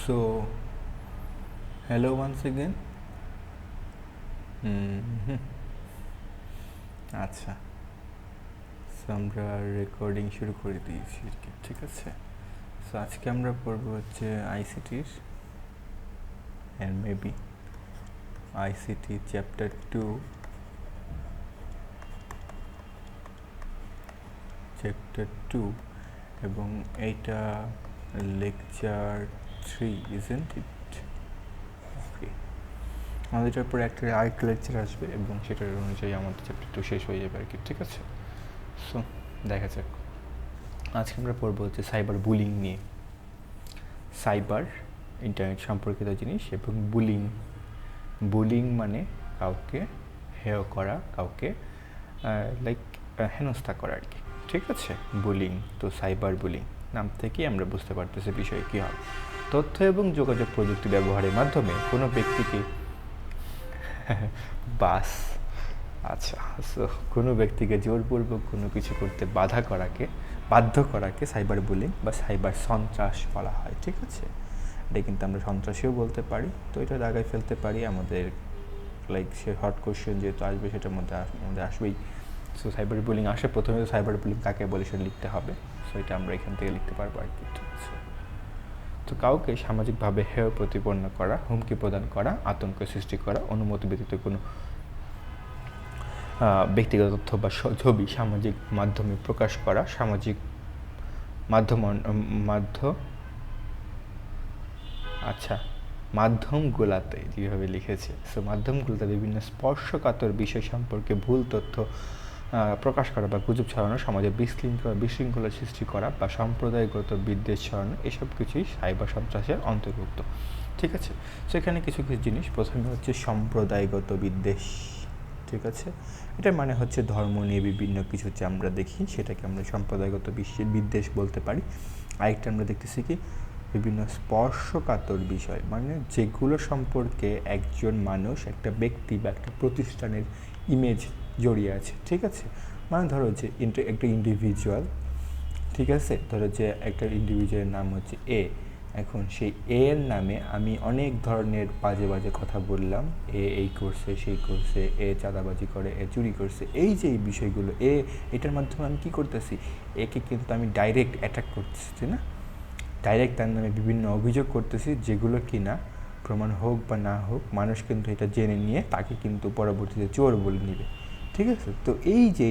So, hello once again. আচ্ছা, so আমরা recording শুরু করে দিয়েছি আর কি, ঠিক আছে। সো আজকে আমরা পড়বো হচ্ছে আইসিটির অ্যান্ড মেবি আইসিটি চ্যাপ্টার 2 এবং এইটা লেকচার 3, ইজন্ট ইট? ওকে, আমাদের এটার পরে আরেকটা লেকচার আসবে এবং সেটার অনুযায়ী আমাদের চ্যাপ্টার 2 শেষ হয়ে যাবে আর কি, ঠিক আছে। সো দেখা যাক, আজকে আমরা পড়বো হচ্ছে সাইবার বুলিং নিয়ে। সাইবার ইন্টারনেট সম্পর্কিত জিনিস এবং বুলিং মানে কাউকে হেয় করা, কাউকে লাইক হেনস্থা করা আর কি, ঠিক আছে। বুলিং, তো সাইবার বুলিং নাম থেকেই আমরা বুঝতে পারতেছি বিষয় কী হবে। তথ্য এবং যোগাযোগ প্রযুক্তি ব্যবহারের মাধ্যমে কোনো ব্যক্তিকে আচ্ছা, সো কোনো ব্যক্তিকে জোরপূর্বক কোনো কিছু করতে বাধ্য করাকে সাইবার বুলিং বা সাইবার সন্ত্রাস বলা হয়, ঠিক আছে। এটা কিন্তু আমরা সন্ত্রাসীও বলতে পারি, তো এটা দাগায় ফেলতে পারি আমাদের লাইক সে হট কোশ্চেন যেহেতু আসবে সেটার মধ্যে আসবেই। সো সাইবার বুলিং আসে, প্রথমে তো সাইবার বুলিং কাকে বলে সেটা লিখতে হবে, সো এটা আমরা এখান থেকে লিখতে পারবো আর কি, ঠিক আছে। তো কাউকে সামাজিকভাবে হেয় প্রতিপন্ন করা, হুমকি প্রদান করা, আতঙ্ক সৃষ্টি করা, অনুমতি ব্যতীত কোনো ব্যক্তিগত তথ্য বা ছবি সামাজিক মাধ্যমে প্রকাশ করা, সামাজিক মাধ্যমগুলোতে যেভাবে লিখেছে, সো মাধ্যমগুলোতে বিভিন্ন স্পর্শকাতর বিষয় সম্পর্কে ভুল তথ্য প্রকাশ করা বা গুজব ছড়ানো, সমাজে বিশৃঙ্খলা সৃষ্টি করা বা সম্প্রদায়গত বিদ্বেষ ছড়ানো, এসব কিছুই সাইবার সন্ত্রাসের অন্তর্ভুক্ত, ঠিক আছে। সো এখানে কিছু জিনিস, প্রথমে হচ্ছে সম্প্রদায়গত বিদ্বেষ, ঠিক আছে। এটার মানে হচ্ছে ধর্ম নিয়ে বিভিন্ন কিছু যে আমরা দেখি সেটাকে আমরা সম্প্রদায়গত বিদ্বেষ বলতে পারি। আরেকটা আমরা দেখতেছি কি বিভিন্ন স্পর্শকাতর বিষয়, মানে যেগুলো সম্পর্কে একজন মানুষ, একটা ব্যক্তি বা একটা প্রতিষ্ঠানের ইমেজ জড়িয়ে আছে, ঠিক আছে। মানে ধরো যে একটা ইন্ডিভিজুয়াল, ঠিক আছে, ধরো যে একটা ইন্ডিভিজুয়ালের নাম হচ্ছে এ, এখন সেই এর নামে আমি অনেক ধরনের বাজে কথা বললাম, এই করছে, সেই করছে, এ চাঁদাবাজি করে, এ চুরি করছে, এই যে এই বিষয়গুলো এটার মাধ্যমে আমি কী করতেছি, একে কিন্তু আমি ডাইরেক্ট অ্যাটাক করতেছি না, ডাইরেক্ট তার নামে বিভিন্ন অভিযোগ করতেছি, যেগুলো কি না প্রমাণ হোক বা না হোক মানুষ কিন্তু এটা জেনে নিয়ে তাকে কিন্তু পরবর্তীতে চোর বলে নেবে, ঠিক আছে। তো এই যে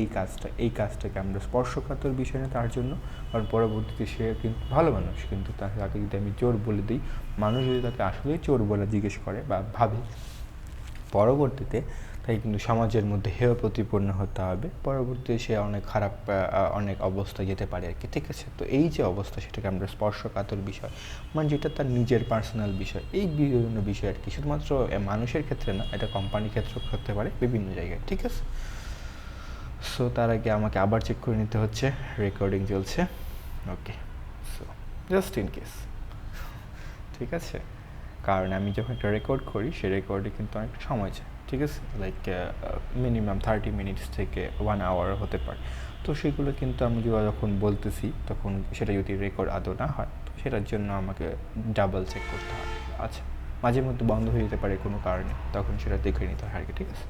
এই কাজটাকে আমরা স্পর্শকাতর বিষয় না তার জন্য, কারণ পরবর্তীতে সে কিন্তু ভালো মানুষ, কিন্তু তাকে যদি আমি চোর বলে দিই, মানুষ যদি তাকে আসলেই চোর বলে জিজ্ঞেস করে বা ভাবে, পরবর্তীতে তাই কিন্তু সমাজের মধ্যে হেয় প্রতিপন্ন হতে হবে, পরবর্তীতে সে অনেক খারাপ অনেক অবস্থায় যেতে পারে আর কি, ঠিক আছে। তো এই যে অবস্থা সেটাকে আমরা স্পর্শকাতর বিষয়, মানে যেটা তার নিজের পার্সোনাল বিষয়, এই বিভিন্ন বিষয় আর কি, শুধুমাত্র মানুষের ক্ষেত্রে না, এটা কোম্পানির ক্ষেত্রেও হতে পারে বিভিন্ন জায়গায়, ঠিক আছে। সো তার আগে আমাকে আবার চেক করে নিতে হচ্ছে, রেকর্ডিং চলছে, ওকে। সো জাস্ট ইন কেস, ঠিক আছে, কারণ আমি যখন একটা রেকর্ড করি সে রেকর্ডে কিন্তু অনেকটা সময় যায়, ঠিক আছে, লাইক মিনিমাম 30 মিনিটস থেকে 1 আওয়ার হতে পারে। তো সেগুলো কিন্তু আমি যখন বলতেছি তখন সেটা যদি রেকর্ড আদৌ না হয়, তো সেটার জন্য আমাকে ডাবল চেক করতে হয়। আচ্ছা, মাঝে মধ্যে বন্ধ হয়ে যেতে পারে কোনো কারণে, তখন সেটা দেখে নিতে হয় আর কি, ঠিক আছে।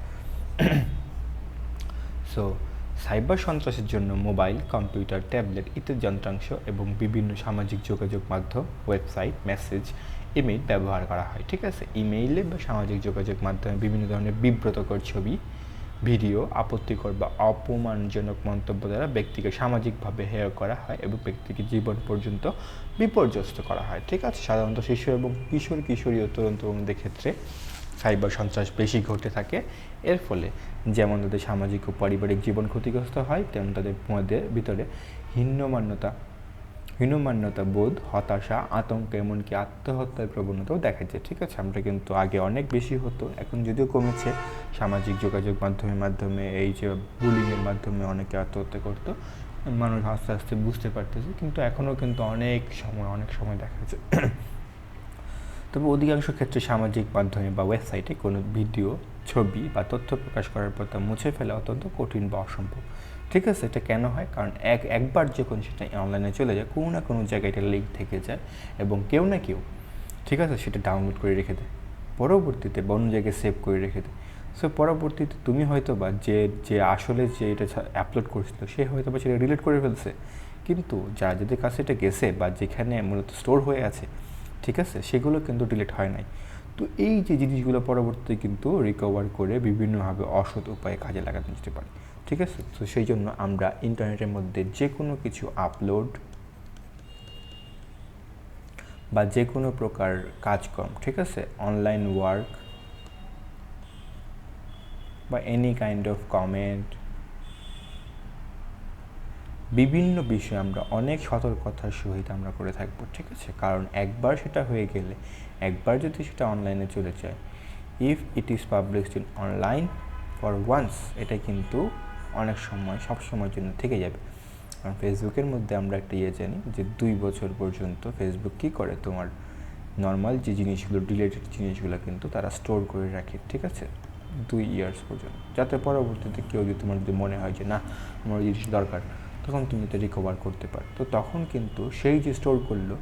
সো সাইবার সন্ত্রাসের জন্য মোবাইল, কম্পিউটার, ট্যাবলেট ইত্যাদি যন্ত্রাংশ এবং বিভিন্ন সামাজিক যোগাযোগ মাধ্যম, ওয়েবসাইট, মেসেজ, ইমেইল ব্যবহার করা হয়, ঠিক আছে। ইমেইলে বা সামাজিক যোগাযোগ মাধ্যমে বিভিন্ন ধরনের বিব্রতকর ছবি, ভিডিও, আপত্তিকর বা অপমানজনক মন্তব্য দ্বারা ব্যক্তিকে সামাজিকভাবে হেয় করা হয় এবং ব্যক্তিকে জীবন পর্যন্ত বিপর্যস্ত করা হয়, ঠিক আছে। সাধারণত শিশু এবং কিশোরী ও তরুণদের ক্ষেত্রে সাইবার সন্ত্রাস বেশি ঘটে থাকে। এর ফলে যেমন তাদের সামাজিক ও পারিবারিক জীবন ক্ষতিগ্রস্ত হয়, তেমন তাদের ভিতরে হীনমান্যতা বোধ, হতাশা, আতঙ্ক, এমনকি আত্মহত্যার প্রবণতাও দেখা যায়, ঠিক আছে। আমরা কিন্তু আগে অনেক বেশি হতো, এখন যদিও কমেছে, সামাজিক যোগাযোগ মাধ্যমে এই যে বুলিংয়ের মাধ্যমে অনেকে আত্মহত্যা করতো, মানুষ আস্তে আস্তে বুঝতে পারতেছে, কিন্তু এখনও কিন্তু অনেক সময় দেখা যায়। তবে অধিকাংশ ক্ষেত্রে সামাজিক মাধ্যমে বা ওয়েবসাইটে কোনো ভিডিও, ছবি বা তথ্য প্রকাশ করার পর তা মুছে ফেলা অত্যন্ত কঠিন বা অসম্ভব, ঠিক আছে। এটা কেন হয়, কারণ একবার যখন সেটা অনলাইনে চলে যায়, কোনো না কোনো জায়গায় এটা লিঙ্ক থেকে যায় এবং কেউ না কেউ ঠিক আছে, সেটা ডাউনলোড করে রেখে দেয়, পরবর্তীতে বা অন্য জায়গায় সেভ করে রেখে দেয়। সো পরবর্তীতে তুমি হয়তো বা যে যে আসলে যে এটা আপলোড করছিল সে হয়তো বা সেটা ডিলিট করে ফেলছে, কিন্তু যাদের কাছে এটা গেছে বা যেখানে মূলত স্টোর হয়ে আছে, ঠিক আছে, সেগুলো কিন্তু ডিলিট হয় নাই। তো এই যে জিনিসগুলো পরবর্তীতে কিন্তু রিকভার করে বিভিন্নভাবে অসৎ উপায়ে কাজে লাগানো যেতে পারে। ঠিক আছে, তো সেই জন্য আমরা ইন্টারনেটের মধ্যে যে কোনো কিছু আপলোড বা যে কোনো প্রকার কাজকর্ম, ঠিক আছে, অনলাইন ওয়ার্ক বা এনি কাইন্ড অফ কমেন্ট, বিভিন্ন বিষয়ে আমরা অনেক সতর্কতার সহিত আমরা করে থাকবো। ঠিক আছে, কারণ একবার সেটা হয়ে গেলে, একবার যদি সেটা অনলাইনে চলে যায়, if it is published in online for once, এটা কিন্তু অনেক সময় সব সময়ের জন্য থেকে যাবে। কারণ ফেসবুকের মধ্যে আমরা একটা জানি যে 2 বছর পর্যন্ত ফেসবুক কী করে, তোমার নর্মাল যে জিনিসগুলো, ডিলেটেড জিনিসগুলো কিন্তু তারা স্টোর করে রাখে। ঠিক আছে, 2 ইয়ার্স পর্যন্ত, যাতে পরবর্তীতে কেউ যদি তোমার যদি মনে হয় যে না আমার ওই জিনিস দরকার, তখন তুমি এটা রিকভার করতে পারো। তো তখন কিন্তু সেই যে স্টোর করলো,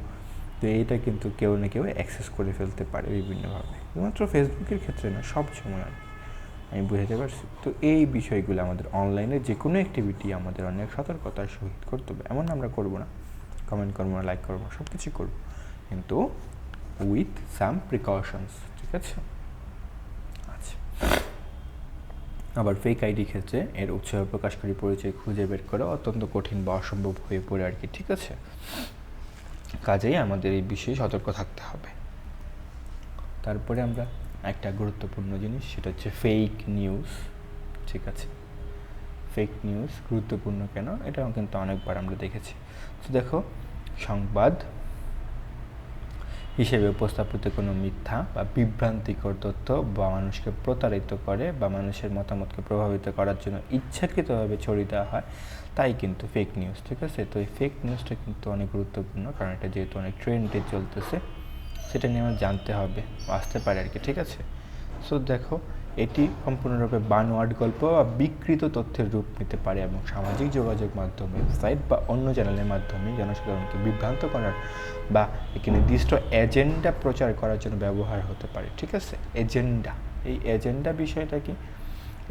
তো এইটা কিন্তু কেউ না কেউ অ্যাক্সেস করে ফেলতে পারে বিভিন্নভাবে। শুধুমাত্র ফেসবুকের ক্ষেত্রে না, সব সময় আর আমি বুঝাতে পারছি। তো এই বিষয়গুলো আমাদের অনলাইনে যে কোনো অ্যাক্টিভিটি আমাদের অনেক সতর্কতার সহিত করতে হবে। এমন আমরা করবো না, কমেন্ট করবো না, লাইক করবো না, সব কিছু করবো, কিন্তু উইথ সাম প্রিকশনস। ঠিক আছে, আচ্ছা। আবার ফেক আইডি ক্ষেত্রে এর উৎসাহ প্রকাশকারী পরিচয় খুঁজে বের করা অত্যন্ত কঠিন বা অসম্ভব হয়ে পড়ে আর কি। ঠিক আছে, কাজেই আমাদের এই বিষয়ে সতর্ক থাকতে হবে। তারপরে আমরা একটা গুরুত্বপূর্ণ জিনিস, সেটা হচ্ছে ফেক নিউজ। ঠিক আছে, ফেক নিউজ গুরুত্বপূর্ণ কেন, এটাও কিন্তু অনেকবার আমরা দেখেছি। তো দেখো, সংবাদ হিসেবে উপস্থাপিত কোনো মিথ্যা বা বিভ্রান্তিকর তথ্য বা মানুষকে প্রতারিত করে বা মানুষের মতামতকে প্রভাবিত করার জন্য ইচ্ছাকৃতভাবে ছড়িয়ে দেওয়া হয়, তাই কিন্তু ফেক নিউজ। ঠিক আছে, তো এই ফেক নিউজটা কিন্তু অনেক গুরুত্বপূর্ণ, কারণ এটা যেহেতু অনেক ট্রেন্ডে চলতেছে, সেটা নিয়ে আমার জানতে হবে, আসতে পারে আর কি। ঠিক আছে, সো দেখো, এটি সম্পূর্ণরূপে বানোয়াট গল্প বা বিকৃত তথ্যের রূপ নিতে পারে এবং সামাজিক যোগাযোগ মাধ্যম, ওয়েবসাইট বা অন্য চ্যানেলের মাধ্যমে জনসাধারণকে বিভ্রান্ত করার বা একটি নির্দিষ্ট এজেন্ডা প্রচার করার জন্য ব্যবহার হতে পারে। ঠিক আছে, এজেন্ডা, এই এজেন্ডা বিষয়টা কি?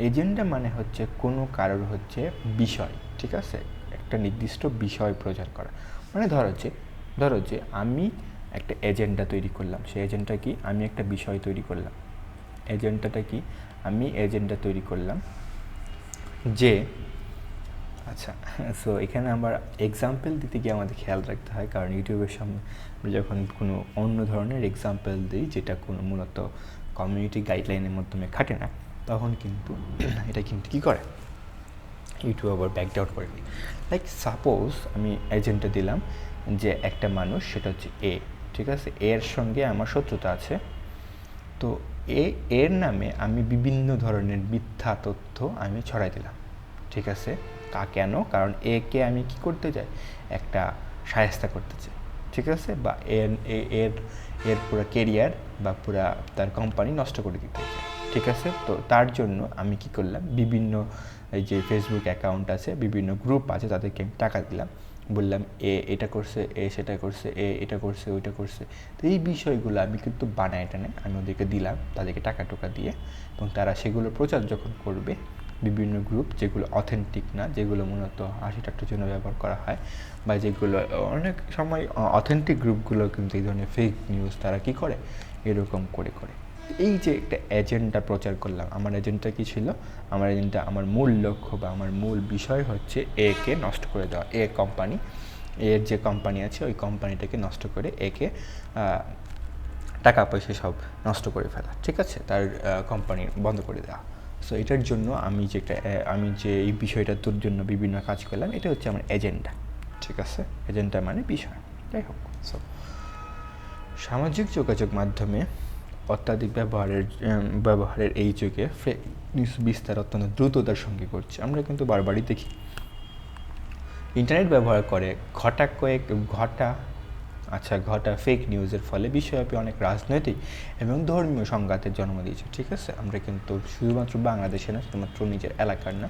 এজেন্ডা মানে হচ্ছে কোনো কারোর হচ্ছে বিষয়। ঠিক আছে, একটা নির্দিষ্ট বিষয় প্রচার করা, মানে ধরো যে আমি একটা এজেন্ডা তৈরি করলাম, সেই এজেন্ডা কি? আমি একটা বিষয় তৈরি করলাম। এজেন্ডাটা কি? আমি এজেন্ডা তৈরি করলাম যে, আচ্ছা, সো এখানে আমার এক্সাম্পল দিতে গিয়ে আমাদের খেয়াল রাখতে হয়, কারণ ইউটিউবের সামনে যখন কোনো অন্য ধরনের এক্সাম্পল দিই, যেটা কোনো মূলত কমিউনিটি গাইডলাইনের মাধ্যমে খাটে না, তখন কিন্তু এটা কিন্তু কী করে, ইউটিউব আবার ব্যাকডাউন করে দিই। লাইক সাপোজ আমি এজেন্ডা দিলাম যে একটা মানুষ, সেটা হচ্ছে এ। ঠিক আছে, এর সঙ্গে আমার শত্রুতা আছে, তো এর নামে আমি বিভিন্ন ধরনের মিথ্যা তথ্য আমি ছড়াই দিলাম। ঠিক আছে, তা কেন? কারণ একে আমি কি করতে চাই, একটা শায়েস্তা করতে চাই। ঠিক আছে, বা এর পুরো কেরিয়ার বা পুরা তার কোম্পানি নষ্ট করে দিতে চাই। ঠিক আছে, তো তার জন্য আমি কি করলাম, বিভিন্ন এই যে ফেসবুক অ্যাকাউন্ট আছে, বিভিন্ন গ্রুপ আছে, তাদেরকে আমি টাকা দিলাম, বললাম এ এটা করছে, এ সেটা করছে, এ এটা করছে, ওইটা করছে। তো এই বিষয়গুলো আমি কিন্তু বানায় টানে আমি ওদেরকে দিলাম, তাদেরকে টাকা টোকা দিয়ে, এবং তারা সেগুলো প্রচার যখন করবে, বিভিন্ন গ্রুপ যেগুলো অথেন্টিক না, যেগুলো মূলত হাসি ঠাট্টার জন্য ব্যবহার করা হয়, বা যেগুলো অনেক সময় অথেন্টিক গ্রুপগুলো কিন্তু এই ধরনের ফেক নিউজ তারা কী করে, এরকম করে করে। এই যে একটা এজেন্ডা প্রচার করলাম, আমার এজেন্ডা কী ছিল? আমার এজেন্ডা, আমার মূল লক্ষ্য বা আমার মূল বিষয় হচ্ছে একে নষ্ট করে দেওয়া। এ কোম্পানি, এর যে কোম্পানি আছে ওই কোম্পানিটাকে নষ্ট করে একে টাকা পয়সা সব নষ্ট করে ফেলা। ঠিক আছে, তার কোম্পানি বন্ধ করে দেওয়া। সো এটার জন্য আমি যে এই বিষয়টার তোর জন্য বিভিন্ন কাজ করলাম, এটা হচ্ছে আমার এজেন্ডা। ঠিক আছে, এজেন্ডা মানে বিষয়, যাই হোক। সো সামাজিক যোগাযোগ মাধ্যমে অত্যাধিক ব্যবহারের এই যুগে ফেক নিউজ বিস্তার অত্যন্ত দ্রুততার সঙ্গে করছে। আমরা কিন্তু বারবারই দেখি, ইন্টারনেট ব্যবহার করে ঘটা ঘটা ফেক নিউজের ফলে বিশ্বব্যাপী অনেক রাজনৈতিক এবং ধর্মীয় সংঘাতের জন্ম দিয়েছে। ঠিক আছে, আমরা কিন্তু শুধুমাত্র বাংলাদেশে না, শুধুমাত্র নিজের এলাকার না,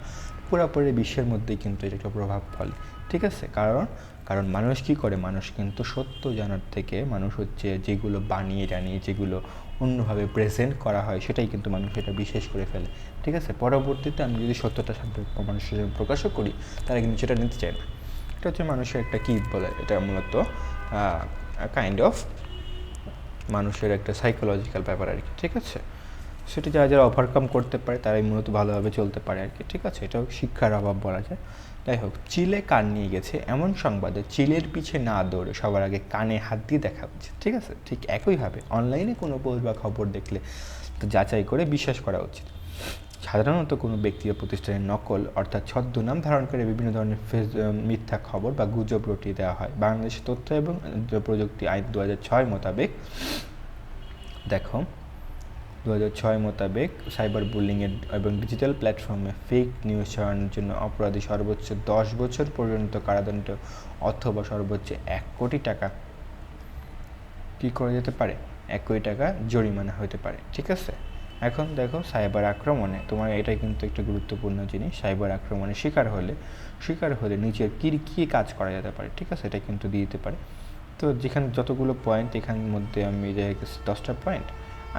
পুরোপুরি বিশ্বের মধ্যেই কিন্তু এটা একটা প্রভাব ফেলে। ঠিক আছে, কারণ মানুষ কী করে, মানুষ কিন্তু সত্য জানার থেকে মানুষ হচ্ছে যেগুলো বানিয়ে টানিয়ে যেগুলো অন্যভাবে প্রেজেন্ট করা হয় সেটাই কিন্তু মানুষ এটা বিশেষ করে ফেলে। ঠিক আছে, পরবর্তীতে আমি যদি সত্যটা মানুষের প্রকাশও করি তারা কিন্তু সেটা নিতে চায় না। এটা হচ্ছে মানুষের একটা কী বলে, এটা মূলত কাইন্ড অফ মানুষের একটা সাইকোলজিক্যাল ব্যাপার আর কি। ঠিক আছে, সেটা যারা ওভারকাম করতে পারে তারাই মূলত ভালোভাবে চলতে পারে আর কি। ঠিক আছে, এটাও শিক্ষার অভাব বলা যায়। যাই হোক, চিলে কান নিয়ে গেছে এমন সংবাদে চিলের পিছে না দৌড়ে সবার আগে কানে হাত দিয়ে দেখা উচিত। ঠিক আছে, ঠিক একইভাবে অনলাইনে কোনো পোস্ট বা খবর দেখলে তো যাচাই করে বিশ্বাস করা উচিত। সাধারণত কোনো ব্যক্তি বা প্রতিষ্ঠানের নকল অর্থাৎ ছদ্মনাম ধারণ করে বিভিন্ন ধরনের মিথ্যা খবর বা গুজব রটিয়ে দেওয়া হয়। বাংলাদেশের তথ্য এবং প্রযুক্তি আইন 2006 মোতাবেক দেখো 2006 মোতাবেক সাইবার বুলিংয়ের এবং ডিজিটাল প্ল্যাটফর্মে ফেক নিউজ ছড়ানোর জন্য অপরাধী সর্বোচ্চ 10 বছর পর্যন্ত কারাদণ্ড অথবা সর্বোচ্চ 1 কোটি টাকা কী করা যেতে পারে, 1 কোটি টাকা জরিমানা হতে পারে। ঠিক আছে, এখন দেখো সাইবার আক্রমণে তোমার এটাই কিন্তু একটা গুরুত্বপূর্ণ জিনিস। সাইবার আক্রমণে শিকার হলে নিচের কী কাজ করা যেতে পারে। ঠিক আছে, এটা কিন্তু দিয়ে দিতে পারে। তো যেখানে যতগুলো পয়েন্ট, এখানের মধ্যে আমি যে 10টা পয়েন্ট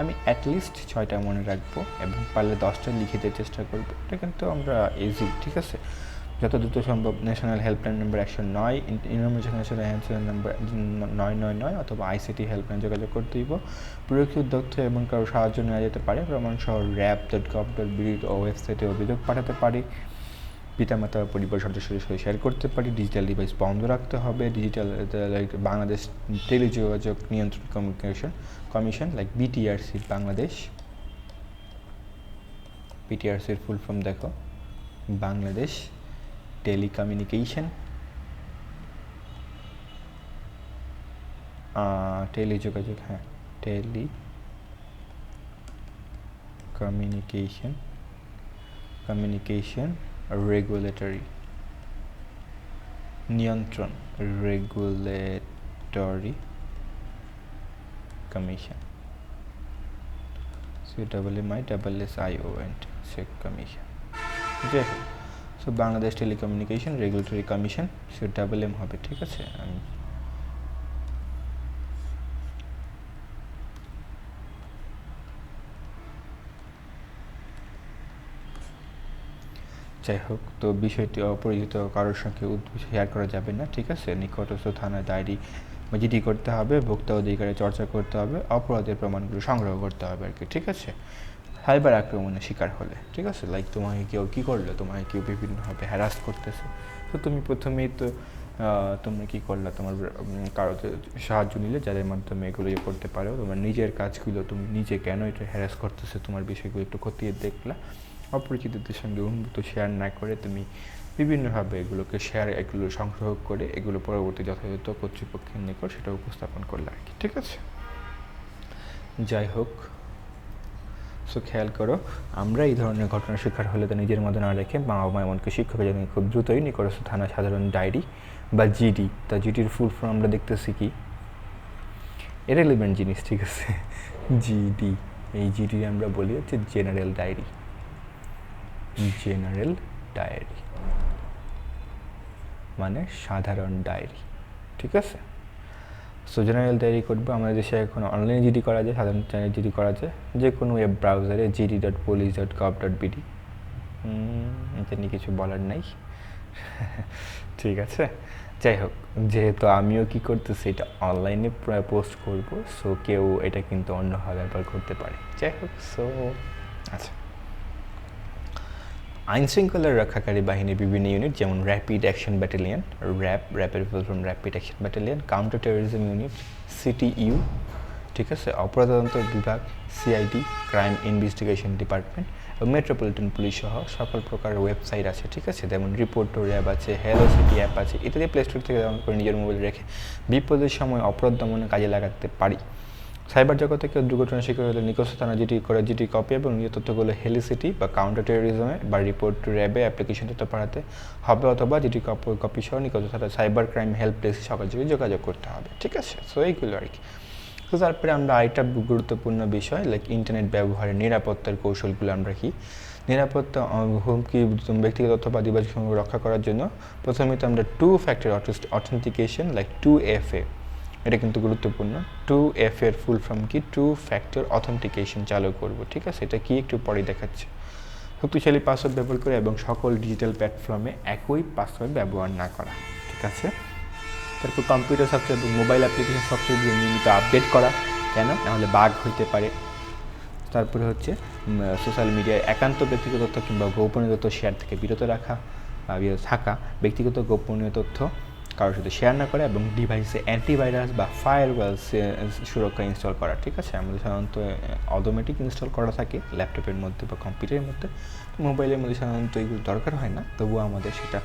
আমি অ্যাটলিস্ট 6টা মনে রাখবো এবং পারলে 10টা লিখে দেওয়ার চেষ্টা করবো। এটা কিন্তু আমরা ইজি। ঠিক আছে, যত দ্রুত সম্ভব national helpline number 109, information national helpline number 999 অথবা আইসিটি হেল্পলাইন যোগাযোগ করতে দিব। প্রযুক্তির তথ্য এবং কারো সাহায্য নেওয়া যেতে পারে। প্রমাণসহ rap.gov.bd ওয়েবসাইটে অভিযোগ পাঠাতে পারি। পিতামাতা বা পরিবার সদস্যদের সাথে শেয়ার করতে পারি। ডিজিটাল ডিভাইস বন্ধ রাখতে হবে। বাংলাদেশ টেলিযোগাযোগ নিয়ন্ত্রণ কমিশন লাইক বিটিআরসি, বাংলাদেশ বিটিআরসির ফুল ফর্ম দেখো, বাংলাদেশ টেলিকমিউনিকেশন টেলিযোগাযোগ, হ্যাঁ, কমিউনিকেশন রেগুলেটরি নিয়ন্ত্রণ রেগুলেটরি কমিশন, CMMI সে কমিশন। যাই হোক, so Bangladesh telecommunication regulatory commission, CMM হবে। ঠিক আছে, আমি যাই হোক, তো বিষয়টি অপরিচিত কারোর সঙ্গে শেয়ার করা যাবে না। ঠিক আছে, নিকটস্থ থানায় ডায়েরি বা জিডি করতে হবে, ভোক্তা অধিকারে চর্চা করতে হবে, অপরাধের প্রমাণগুলো সংগ্রহ করতে হবে আর কি। ঠিক আছে, সাইবার আক্রমণের শিকার হলে, ঠিক আছে, লাইক তোমাকে কেউ কী করলো, তোমাকে কেউ বিভিন্নভাবে হ্যারাস করতেছে, তো তুমি প্রথমেই তো তুমি কী করলে, তোমার কারো সাহায্য নিলে যাদের মাধ্যমে এগুলো করতে পারো। তোমার নিজের কাজগুলো তুমি নিজে কেন এটা হ্যারাস করতেছে তোমার বিষয়গুলো একটু খতিয়ে দেখলা। অপরিচিতদের সঙ্গে উন্মুক্ত শেয়ার না করে তুমি বিভিন্নভাবে এগুলো সংগ্রহ করে এগুলো পরবর্তী যথাযথ কর্তৃপক্ষের নিকট সেটা উপস্থাপন করলে আর কি। ঠিক আছে, যাই হোক, সো খেয়াল করো, আমরা এই ধরনের ঘটনার শিকার হলে তা নিজের মধ্যে না রেখে বাবা মা এমনকি শিক্ষকের জন্য খুব দ্রুতই নিকটস্থ থানা সাধারণ ডায়েরি বা জিডি, তা জিডির ফুল ফর্ম আমরা দেখতেছি কি ইররিলেভেন্ট জিনিস। ঠিক আছে, জিডি, এই জিডি আমরা বলি হচ্ছে জেনারেল ডায়েরি মানে সাধারণ ডায়েরি। ঠিক আছে, সো জেনারেল ডায়েরি করবো। আমাদের দেশে এখন অনলাইনে জিডি করা যায়, সাধারণ চ্যানেল জিডি করা যায়, যে কোনো ওয়েব ব্রাউজারে gd.police.gov.bd, এটা নিয়ে কিছু বলার নেই। ঠিক আছে, যাই হোক, যেহেতু আমিও কি করতেছি এটা অনলাইনে পোস্ট করব, সো কেউ এটা কিন্তু অন্যভাবে ব্যবহার করতে পারে। যাই হোক, সো আচ্ছা, আইনশৃঙ্খলা রক্ষাকারী বাহিনীর বিভিন্ন ইউনিট যেমন র্যাপিড অ্যাকশন ব্যাটালিয়ন, র্যাপের full form rapid action battalion, counter terrorism unit CTU, ঠিক আছে, অপরাধ তদন্ত বিভাগ CID, ক্রাইম ইনভেস্টিগেশন ডিপার্টমেন্ট এবং মেট্রোপলিটন পুলিশ সহ সকল প্রকার ওয়েবসাইট আছে। ঠিক আছে, যেমন রিপোর্টো র্যাব আছে, হ্যালো সিটি অ্যাপ আছে ইত্যাদি প্লে স্টোর থেকে ডাউনলোড করে নিজের মোবাইল রেখে বিপদের সময় অপরাধ দমনে কাজে লাগাতে পারি। সাইবার জগতে কেউ দুর্ঘটনা শিকার হলে নিকটস্থ থানা জিডি কপি এবং নিজ তথ্যগুলো হেলিসিটি বা কাউন্টার টেরোরিজমে বা রিপোর্ট র্যাবে অ্যাপ্লিকেশন তথ্য পাঠাতে হবে, অথবা জিডি কপি সহ নিকটস্থ থানা সাইবার ক্রাইম হেল্প ডেস্কের সহযোগে যোগাযোগ করতে হবে। ঠিক আছে, সো এইগুলো আর কি। তো তারপরে আমরা আরেকটা গুরুত্বপূর্ণ বিষয় লাইক ইন্টারনেট ব্যবহারের নিরাপত্তার কৌশলগুলো আমরা কি নিরাপত্তা হুমকি ব্যক্তিগত তথ্য বা ডিভাইস রক্ষা করার জন্য প্রথমে তো আমরা 2 ফ্যাক্টর অথেন্টিকেশন লাইক 2FA, এটা কিন্তু গুরুত্বপূর্ণ। 2FA এর ফুল ফর্ম কি? 2 ফ্যাক্টর অথেন্টিকেশন চালু করব। ঠিক আছে, এটা কি একটু পরে দেখাচ্ছি। শক্তিশালী পাসওয়ার্ড ব্যবহার করে এবং সকল ডিজিটাল প্ল্যাটফর্মে একই পাসওয়ার্ড ব্যবহার না করা। ঠিক আছে, তারপর কম্পিউটার সফটওয়্যার এবং মোবাইল অ্যাপ্লিকেশন সফটওয়্যার দিয়ে নিয়মিত আপডেট করা, কেন? নাহলে বাগ হইতে পারে। তারপরে হচ্ছে সোশ্যাল মিডিয়ায় একান্ত ব্যক্তিগত তথ্য কিংবা গোপনীয় তথ্য শেয়ার থেকে বিরত থাকা, ব্যক্তিগত গোপনীয় তথ্য কারোর সাথে শেয়ার না করা, এবং ডিভাইসে অ্যান্টিভাইরাস বা ফায়ারওয়াল সুরক্ষা ইনস্টল করা। ঠিক আছে, আমাদের সাধারণত অটোমেটিক ইনস্টল করা থাকে ল্যাপটপের মধ্যে বা কম্পিউটারের মধ্যে, মোবাইলের মধ্যে সাধারণত এগুলো দরকার হয় না, তবুও আমাদের সেটা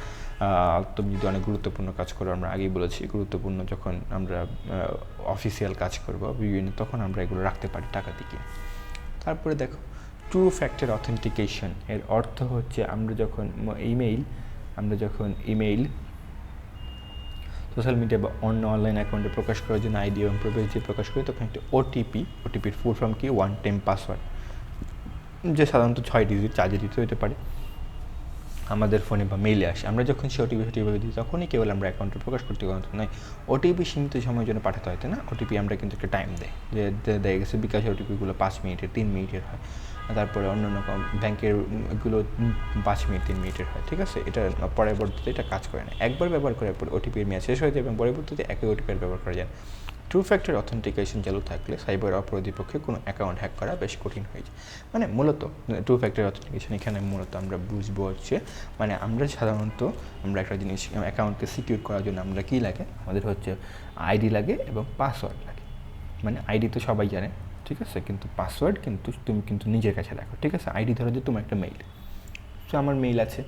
তুমি যদি অনেক গুরুত্বপূর্ণ কাজ করো, আমরা আগেই বলেছি গুরুত্বপূর্ণ যখন আমরা অফিসিয়াল কাজ করবো বিভিন্ন, তখন আমরা এগুলো রাখতে পারি টাকা দিয়ে। তারপরে দেখো 2 ফ্যাক্টর অথেন্টিকেশন এর অর্থ হচ্ছে আমরা যখন ইমেইল সোশ্যাল মিডিয়া বা অন্য অনলাইন অ্যাকাউন্টে প্রকাশ করার জন্য আইডি এবং প্রবেশ দিয়ে প্রকাশ করি, তখন একটি ওটিপির ফুল ফর্ম কি? 1 টাইম পাসওয়ার্ড, যে সাধারণত 6 ডিজিট 4 ডিজিট হতে পারে, আমাদের ফোনে বা মেইলে আসে। আমরা যখন সে ওটিপি দিই তখনই কেবল আমরা অ্যাকাউন্টে প্রকাশ করতে পারতাম নয়, ওটিপি সীমিত সময়ের জন্য পাঠাতে হয়তো না। ওটিপি আমরা কিন্তু একটা টাইম দেয়, যে দেখা গেছে বিকাশের ওটিপিগুলো 5 মিনিটের 3 মিনিটের হয়, তারপরে অন্যান্য ব্যাংকের এগুলো 5 মিনিট 3 মিনিটের হয়। ঠিক আছে, এটা পরবর্তীতে এটা কাজ করে না। একবার ব্যবহার করার পর ওটিপির মেয়াদ শেষ হয়ে যায় এবং পরবর্তীতে একই ওটিপি ব্যবহার করা যায়। 2 ফ্যাক্টর অথেন্টিকেশন চালু থাকলে সাইবার অপরাধীর পক্ষে কোনো অ্যাকাউন্ট হ্যাক করা বেশ কঠিন হয়ে যায়। মানে মূলত 2 ফ্যাক্টর অথেন্টিকেশন এখানে মূলত আমরা বুঝবো হচ্ছে, মানে আমরা সাধারণত আমরা একটা জিনিস অ্যাকাউন্টকে সিকিউর করার জন্য আমরা কী লাগে, আমাদের হচ্ছে আইডি লাগে এবং পাসওয়ার্ড লাগে। মানে আইডি তো সবাই জানে, ঠিক আছে, কিন্তু পাসওয়ার্ড কিন্তু তুমি কিন্তু নিজের কাছে রাখো। ঠিক আছে, আইডি ধরো যে তোমার একটা মেইল, সো আমার মেইল আছে,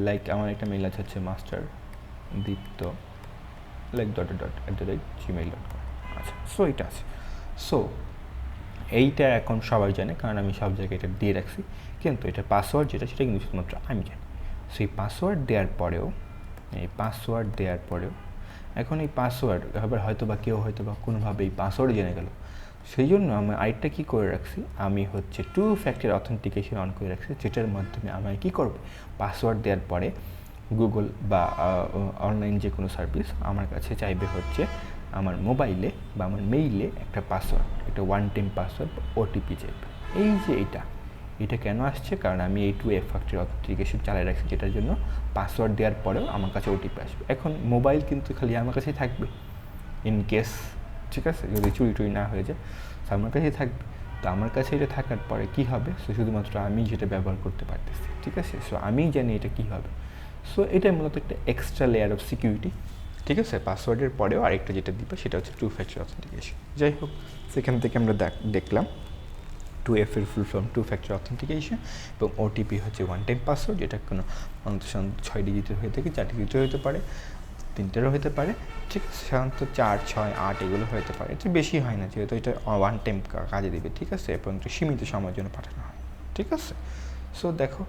লাইক আমার একটা মেইল আছে হচ্ছে master.dipto @gmail.com। আচ্ছা, সো এটা আছে। সো এইটা এখন সবাই জানে, কারণ আমি সব জায়গায় এটা দিয়ে রাখছি, কিন্তু এটা পাসওয়ার্ড যেটা সেটা কিন্তু শুধুমাত্র আমি জানি। সো এই পাসওয়ার্ড দেওয়ার পরেও এখন এই পাসওয়ার্ড এবার হয়তো বা কেউ হয়তো বা কোনোভাবে এই পাসওয়ার্ড জেনে গেল, সেই জন্য আমি আরেকটা কী করে রাখছি, আমি হচ্ছে 2 ফ্যাক্টর অথেন্টিকেশন অন করে রাখছি, যেটার মাধ্যমে আমি কী করব, পাসওয়ার্ড দেওয়ার পরে গুগল বা অনলাইন যে কোনো সার্ভিস আমার কাছে চাইবে হচ্ছে আমার মোবাইলে বা আমার মেইলে একটা পাসওয়ার্ড, একটা 1 টাইম পাসওয়ার্ড বা ওটিপি চাইবে। এই যে এটা কেন আসছে, কারণ আমি এই 2 ফ্যাক্টর অথেন্টিকেশন চালিয়ে রাখছি, যেটার জন্য পাসওয়ার্ড দেওয়ার পরেও আমার কাছে ওটিপি আসবে। এখন মোবাইল কিন্তু খালি আমার কাছেই থাকবে ইন কেস, ঠিক আছে, যদি চুরি না হয়ে যায়, তো আমার কাছেই থাকবে। তো আমার কাছে এটা থাকার পরে কী হবে, সো শুধুমাত্র আমি যেটা ব্যবহার করতে পারতেছি। ঠিক আছে, সো আমি জানি এটা কী হবে। সো এটাই মূলত একটা এক্সট্রা লেয়ার অফ সিকিউরিটি। ঠিক আছে, পাসওয়ার্ডের পরেও আরেকটা যেটা দিবে সেটা হচ্ছে 2 ফ্যাক্টর অথেন্টিকেশন। যাই হোক, সেখান থেকে আমরা দেখলাম 2F এর ফুল ফর্ম 2 ফ্যাক্টর অথেন্টিকেশন, এবং ওটিপি হচ্ছে 1 টাইম পাসওয়ার্ড, যেটা কোনো 6 ডিজিটের হয়ে থাকে, 4 ডিজিটের হতে পারে, 3টেরও হতে পারে। ঠিক আছে, সাধারণত 4, 6, 8 এগুলো হতে পারে, এটা বেশি হয় না, যেহেতু এটা 1 টাইম কাজে দেবে। ঠিক আছে, এবং সীমিত সময়ের জন্য পাঠানো হয়। ঠিক আছে, সো দেখো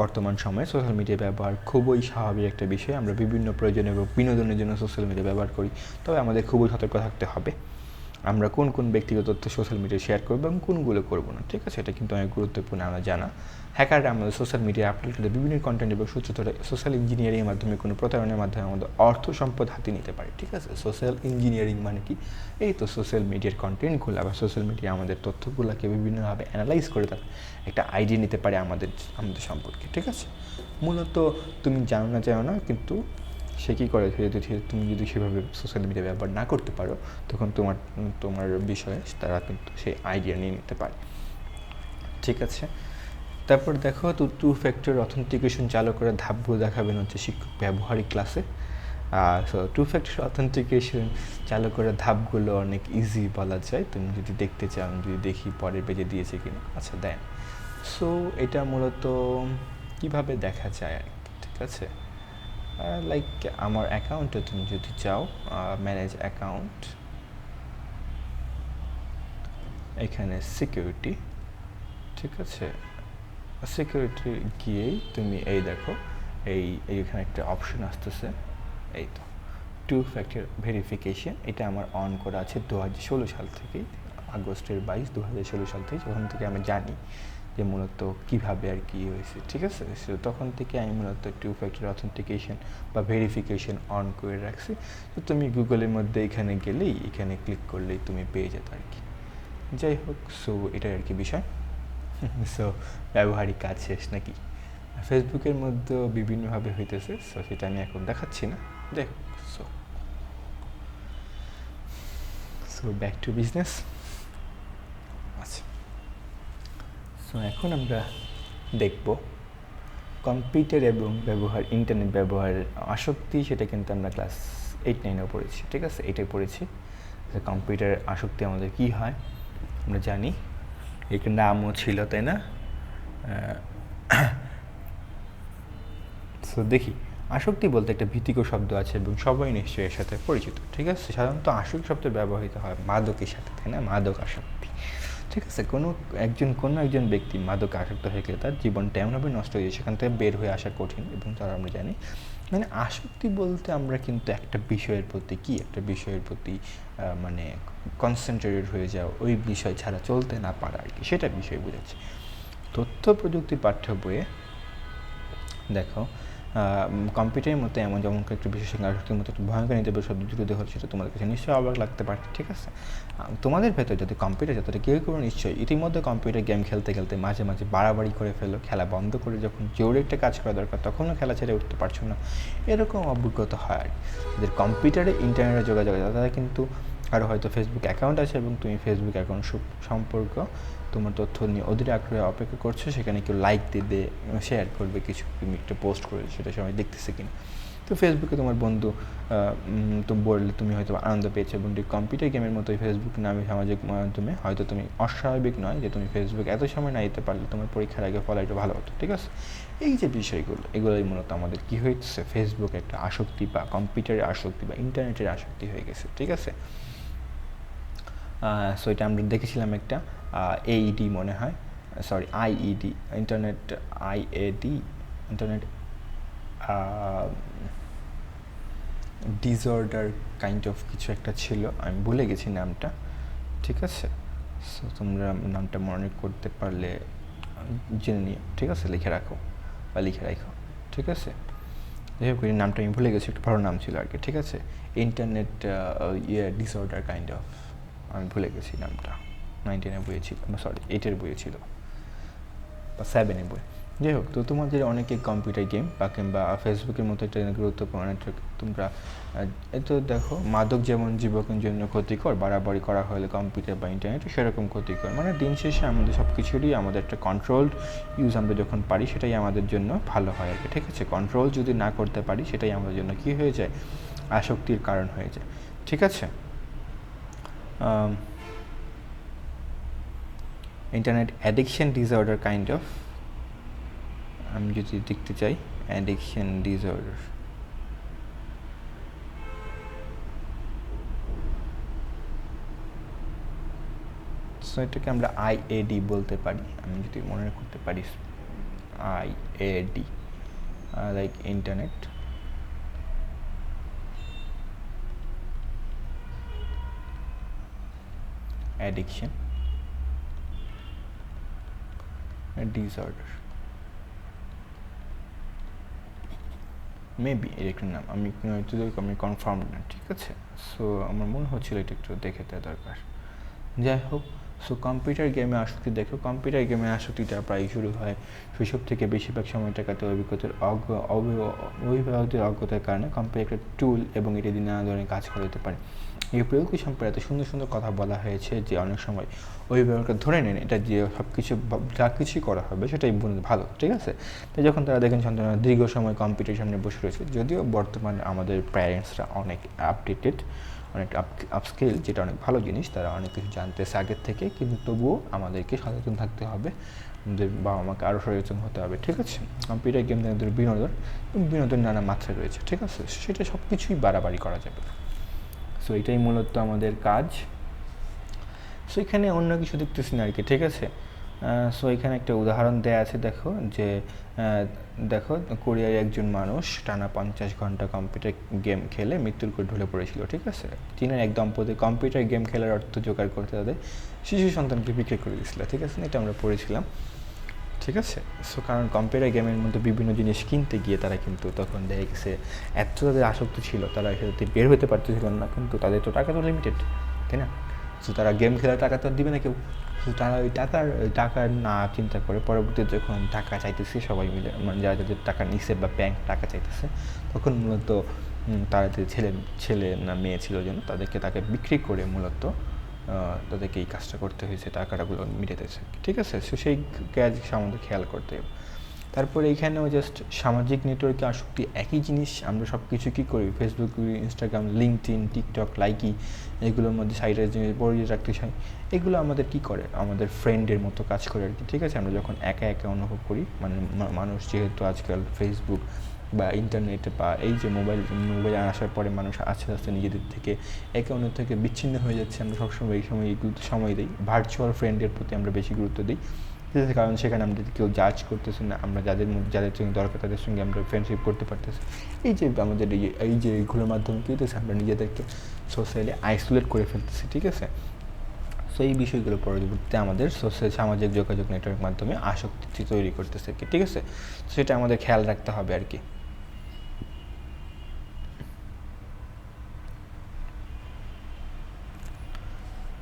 বর্তমান সময়ে সোশ্যাল মিডিয়া ব্যবহার খুবই স্বাভাবিক একটা বিষয়। আমরা বিভিন্ন প্রয়োজনে এবং বিনোদনের জন্য সোশ্যাল মিডিয়া ব্যবহার করি, তবে আমাদের খুবই সতর্ক থাকতে হবে আমরা কোন ব্যক্তিগত তথ্য সোশ্যাল মিডিয়ায় শেয়ার করবো এবং কোনগুলো করবো না। ঠিক আছে, এটা কিন্তু অনেক গুরুত্বপূর্ণ আমরা জানা। হ্যাকাররা আমাদের সোশ্যাল মিডিয়ায় আপলোড করে বিভিন্ন কন্টেন্ট এবং সূত্র ধরে সোশ্যাল ইঞ্জিনিয়ারিংয়ের মাধ্যমে কোনো প্রতারণার মাধ্যমে আমাদের অর্থ সম্পদ হাতে নিতে পারে। ঠিক আছে, সোশ্যাল ইঞ্জিনিয়ারিং মানে কি, এই তো সোশ্যাল মিডিয়ার কন্টেন্টগুলো বা সোশ্যাল মিডিয়া আমাদের তথ্যগুলোকে বিভিন্নভাবে অ্যানালাইজ করে তার একটা আইডিয়া নিতে পারে আমাদের সম্পর্কে। ঠিক আছে, মূলত তুমি জানো না, কিন্তু সে কী করে, তুমি যদি সেভাবে সোশ্যাল মিডিয়া ব্যবহার না করতে পারো, তখন তোমার বিষয়ে তারা কিন্তু সেই আইডিয়া নিয়ে নিতে পারে। ঠিক আছে, তারপর দেখো 2 ফ্যাক্টর অথেন্টিকেশন চালু করে ধাপগুলো দেখাবেন হচ্ছে শিক্ষক ব্যবহারিক ক্লাসে। সো 2 ফ্যাক্টর অথেন্টিকেশন চালু করে ধাপগুলো অনেক ইজি বলা যায়। তুমি যদি দেখতে চাও, আমি যদি দেখি পরের পেজে দিয়েছে কিনা। আচ্ছা, দেন। সো এটা মূলত কীভাবে দেখা যায় আর কি। ঠিক আছে, লাইক আমার অ্যাকাউন্টে তুমি যদি চাও ম্যানেজ অ্যাকাউন্ট, এখানে সিকিউরিটি, ঠিক আছে, সিকিউরিটি গিয়েই তুমি এই দেখো এইখানে একটা অপশন আসতেছে, এই তো টু ফ্যাক্টর ভেরিফিকেশন। এটা আমার অন করা আছে 2016 সাল থেকেই, আগস্টের 22, 2016 সাল থেকে, যখন থেকে আমি জানি যে মূলত কীভাবে আর কি হয়েছে, ঠিক আছে। সো তখন থেকে আমি মূলত টু ফ্যাক্টর অথেন্টিকেশন বা ভেরিফিকেশন অন করে রাখছি। তো তুমি গুগলের মধ্যে এখানে গেলেই, এখানে ক্লিক করলেই তুমি পেয়ে যেত আর কি। যাই হোক, সো এটাই আর কি বিষয়। সো ব্যবহারিক কাজ শেষ নাকি। ফেসবুকের মধ্যেও বিভিন্নভাবে হইতেছে, সো সেটা আমি এখন দেখাচ্ছি না। যাই হোক, সো ব্যাক টু বিজনেস। আচ্ছা, সো এখন আমরা দেখব কম্পিউটার এবং ইন্টারনেট ব্যবহারের আসক্তি। সেটা কিন্তু আমরা ক্লাস 8-9-এও পড়েছি, ঠিক আছে, এটাই পড়েছি। কম্পিউটার আসক্তি আমাদের কি হয় আমরা জানি, এর নামও ছিল, তাই না? সো দেখি, আসক্তি বলতে একটা ভীতিকর শব্দ আছে এবং সবাই নিশ্চয়ই এর সাথে পরিচিত, ঠিক আছে। সাধারণত আসক্তি শব্দ ব্যবহৃত হয় মাদকের সাথে, তাই না? মাদক আসক্তি, ঠিক আছে। কোনো একজন ব্যক্তি মাদকে আসক্ত হয়ে গেলে তার জীবনটা এমনভাবে নষ্ট হয়ে যায়, সেখান থেকে বের হয়ে আসা কঠিন। এবং তারা আমরা জানি, মানে আসক্তি বলতে আমরা কিন্তু একটা বিষয়ের প্রতি মানে কনসেন্ট্রেটেড হয়ে যাওয়া, ওই বিষয় ছাড়া চলতে না পারা আর কি, সেটা বিষয় বোঝাচ্ছে। তথ্য প্রযুক্তি পাঠ্য বইয়ে দেখো কম্পিউটারের মতো এমন যেমন একটু বিশেষ আসক্তির মতো একটু ভয়ঙ্কর নিতে শব্দ দুটো হলে সেটা তোমাদের কাছে নিশ্চয়ই অবাক লাগতে পারে, ঠিক আছে। তোমাদের ভেতর যদি কম্পিউটার যতটা কেউ কেউ নিশ্চয়ই ইতিমধ্যে কম্পিউটার গেম খেলতে খেলতে মাঝে মাঝে বাড়াবাড়ি করে ফেলো, খেলা বন্ধ করে যখন জোরে একটা কাজ করা দরকার তখনও খেলা ছেড়ে উঠতে পারছো না, এরকম অভিজ্ঞতা হয় আর কি। যাদের কম্পিউটারে ইন্টারনেটে যোগাযোগ আছে তারা কিন্তু আরও হয়তো ফেসবুক অ্যাকাউন্ট আছে এবং তুমি ফেসবুক অ্যাকাউন্ট সম্পর্ক তোমার তথ্য নিয়ে অধীর আগ্রহে অপেক্ষা করছো, সেখানে কেউ লাইক দেবে, শেয়ার করবে, কিছু তুমি একটা পোস্ট করে সেটা সবাই দেখতেছে কিনা। তো ফেসবুকে তোমার বন্ধু তো বললে তুমি হয়তো আনন্দ পেয়েছো, এবং কম্পিউটার গেমের মতোই ফেসবুক নামে সামাজিক মাধ্যমে হয়তো তুমি অস্বাভাবিক নয় যে তুমি ফেসবুক এত সময় না যেতে পারলে তোমার পরীক্ষার আগে ফল একটু ভালো হতো, ঠিক আছে। এই যে বিষয়গুলো, এগুলোই মূলত আমাদের কী হয়েছে, ফেসবুক একটা আসক্তি বা কম্পিউটারের আসক্তি বা ইন্টারনেটের আসক্তি হয়ে গেছে, ঠিক আছে। সো এটা আমরা দেখেছিলাম একটা AED মনে হয়, sorry IED, internet IAD, internet disorder kind of কিছু একটা ছিল, আমি ভুলে গেছি নামটা, ঠিক আছে। সো তোমরা নামটা মনে করতে পারলে জেনে নিও, ঠিক আছে, লিখে রাখো, ঠিক আছে। যাই হোক, নামটা আমি ভুলে গেছি, একটা ভালো নাম ছিল আর কি, ঠিক আছে। ইন্টারনেট ডিসঅর্ডার কাইন্ড অফ, আমি ভুলে গেছি নামটা। 9-10 বইয়ে ছিল, সরি 8-এর বইয়ে ছিল বা 7-এর বই। যাই হোক, তো তোমাদের অনেকে কম্পিউটার গেম বা কিংবা ফেসবুকের মতো একটা গুরুত্বপূর্ণ তোমরা তো দেখো, মাদক যেমন জীবনের জন্য ক্ষতিকর, বাড়াবাড়ি করা হলে কম্পিউটার বা ইন্টারনেট সেরকম ক্ষতিকর। মানে দিন শেষে আমাদের সব কিছুরই আমাদের একটা কন্ট্রোলড ইউজ আমরা যখন পারি সেটাই আমাদের জন্য ভালো হয় আর কি, ঠিক আছে। কন্ট্রোল যদি না করতে পারি সেটাই আমাদের জন্য কী হয়ে যায়, আসক্তির কারণ হয়ে যায়, ঠিক আছে। Internet addiction disorder kind of, আমি যদি দেখতে চাই অ্যাডিকশন ডিসঅর্ডার, সো এটাকে আমরা IAD বলতে পারি, আমি যদি মনে করতে পারি IAD, like internet addiction disorder, maybe এর একটা নাম, আমি কনফার্ম না, ঠিক আছে। সো আমার মনে হচ্ছিল এটা একটু দেখে দেওয়া দরকার। যাই হোক, সো কম্পিউটার গেমে আসক্তি দেখো, কম্পিউটার গেমে আসক্তিটা প্রায় শুরু হয় শৈশব থেকে। বেশিরভাগ সময় কাটাতে অভিভাবকদের অজ্ঞতার কারণে কম্পিউটার একটা টুল এবং এটি দিয়ে নানা ধরনের কাজ করা যেতে পারে। এই প্রয়োগী সম্পর্কে এত সুন্দর সুন্দর কথা বলা হয়েছে যে অনেক সময় অভিভাবকরা ধরে নেন এটা যে সব কিছু যা কিছুই করা হবে সেটাই ভালো, ঠিক আছে। তাই যখন তারা দেখেন সন্তানরা দীর্ঘ সময় কম্পিউটারের সামনে বসে রয়েছে, যদিও বর্তমানে আমাদের প্যারেন্টসরা অনেক আপডেটেড, অনেক আপস্কেল, যেটা অনেক ভালো জিনিস, তারা অনেক কিছু জানতেছে আগের থেকে, কিন্তু তবুও আমাদেরকে সচেতন থাকতে হবে, আমাদের বাবা মাকে আরও সচেতন হতে হবে, ঠিক আছে। কম্পিউটার গেম তাদের বিনোদন নানা মাত্রা রয়েছে, ঠিক আছে, সেটা সব কিছুই বাড়াবাড়ি করা যাবে। সো এটাই মূলত আমাদের কাজ। সো এখানে অন্য কিছু দেখতেছি না আর কি, ঠিক আছে। সো এখানে একটা উদাহরণ দেয়া আছে, দেখো যে দেখো কোরিয়ার একজন মানুষ টানা 50 ঘন্টা কম্পিউটার গেম খেলে মৃত্যুর কোলে ঢলে পড়েছিল, ঠিক আছে। চীনের এক দম্পতি কম্পিউটার গেম খেলার অর্থ জোগাড় করতে তাদের শিশু সন্তানকে বিক্রি করে দিয়েছিল, ঠিক আছে, এটা আমরা পড়েছিলাম, ঠিক আছে। সো কারণ কম্পিউটার গেমের মধ্যে বিভিন্ন জিনিস কিনতে গিয়ে তারা কিন্তু তখন দেখা গেছে এত তাদের আসক্তি ছিল, তারা সেটাতে বের হতে পারতেছিল না, কিন্তু তাদের তো টাকা তো লিমিটেড, তাই না। সো তারা গেম খেলার টাকা তো আর দিবে না কেউ। সো তারা ওই টাকার না চিন্তা করে পরবর্তীতে যখন টাকা চাইতেছে সবাই মিলে, মানে যারা যাদের টাকা নিছে বা ব্যাংক টাকা চাইতেছে, তখন মূলত তারা যে ছেলে না মেয়ে ছিল যেন তাকে বিক্রি করে মূলত তাদেরকে এই কাজটা করতে হয়েছে, টাকাটাগুলো মিটাতেছে, ঠিক আছে। সো সেই কাজ আমাদের খেয়াল করতে হবে। তারপরে এইখানেও জাস্ট সামাজিক নেটওয়ার্কে আসক্তি একই জিনিস। আমরা সব কিছু কী করি, Facebook, Instagram, LinkedIn, TikTok, Likee, এগুলোর মধ্যে সাইডে যে পড়িয়ে রাখতে চাই, এগুলো আমাদের কি করে, আমাদের ফ্রেন্ডের মতো কাজ করে আর কি, ঠিক আছে। আমরা যখন একা একা অনুভব করি, মানে মানুষ যেহেতু আজকাল ফেসবুক বা ইন্টারনেটে বা এই যে মোবাইল আসার পরে মানুষ আস্তে আস্তে নিজেদের থেকে একে অন্য থেকে বিচ্ছিন্ন হয়ে যাচ্ছে, আমরা সবসময় এই সময় সময় দিই ভার্চুয়াল ফ্রেন্ডের প্রতি আমরা বেশি গুরুত্ব দিই, কারণ সেখানে আমরা কেউ জাজ করতেছি না, আমরা যাদের সঙ্গে দরকার তাদের সঙ্গে আমরা ফ্রেন্ডশিপ করতে পারতেছি। এই যে আমাদের এই যে এইগুলোর মাধ্যমে কী হতেছে, আমরা নিজেদেরকে সোশ্যালি আইসোলেট করে ফেলতেছি, ঠিক আছে। সো এই বিষয়গুলো পরবর্তীতে আমাদের সামাজিক যোগাযোগ নেটওয়ার্ক মাধ্যমে আসক্তি তৈরি করতেছে আর কি, ঠিক আছে। সেটা আমাদের খেয়াল রাখতে হবে আর কি।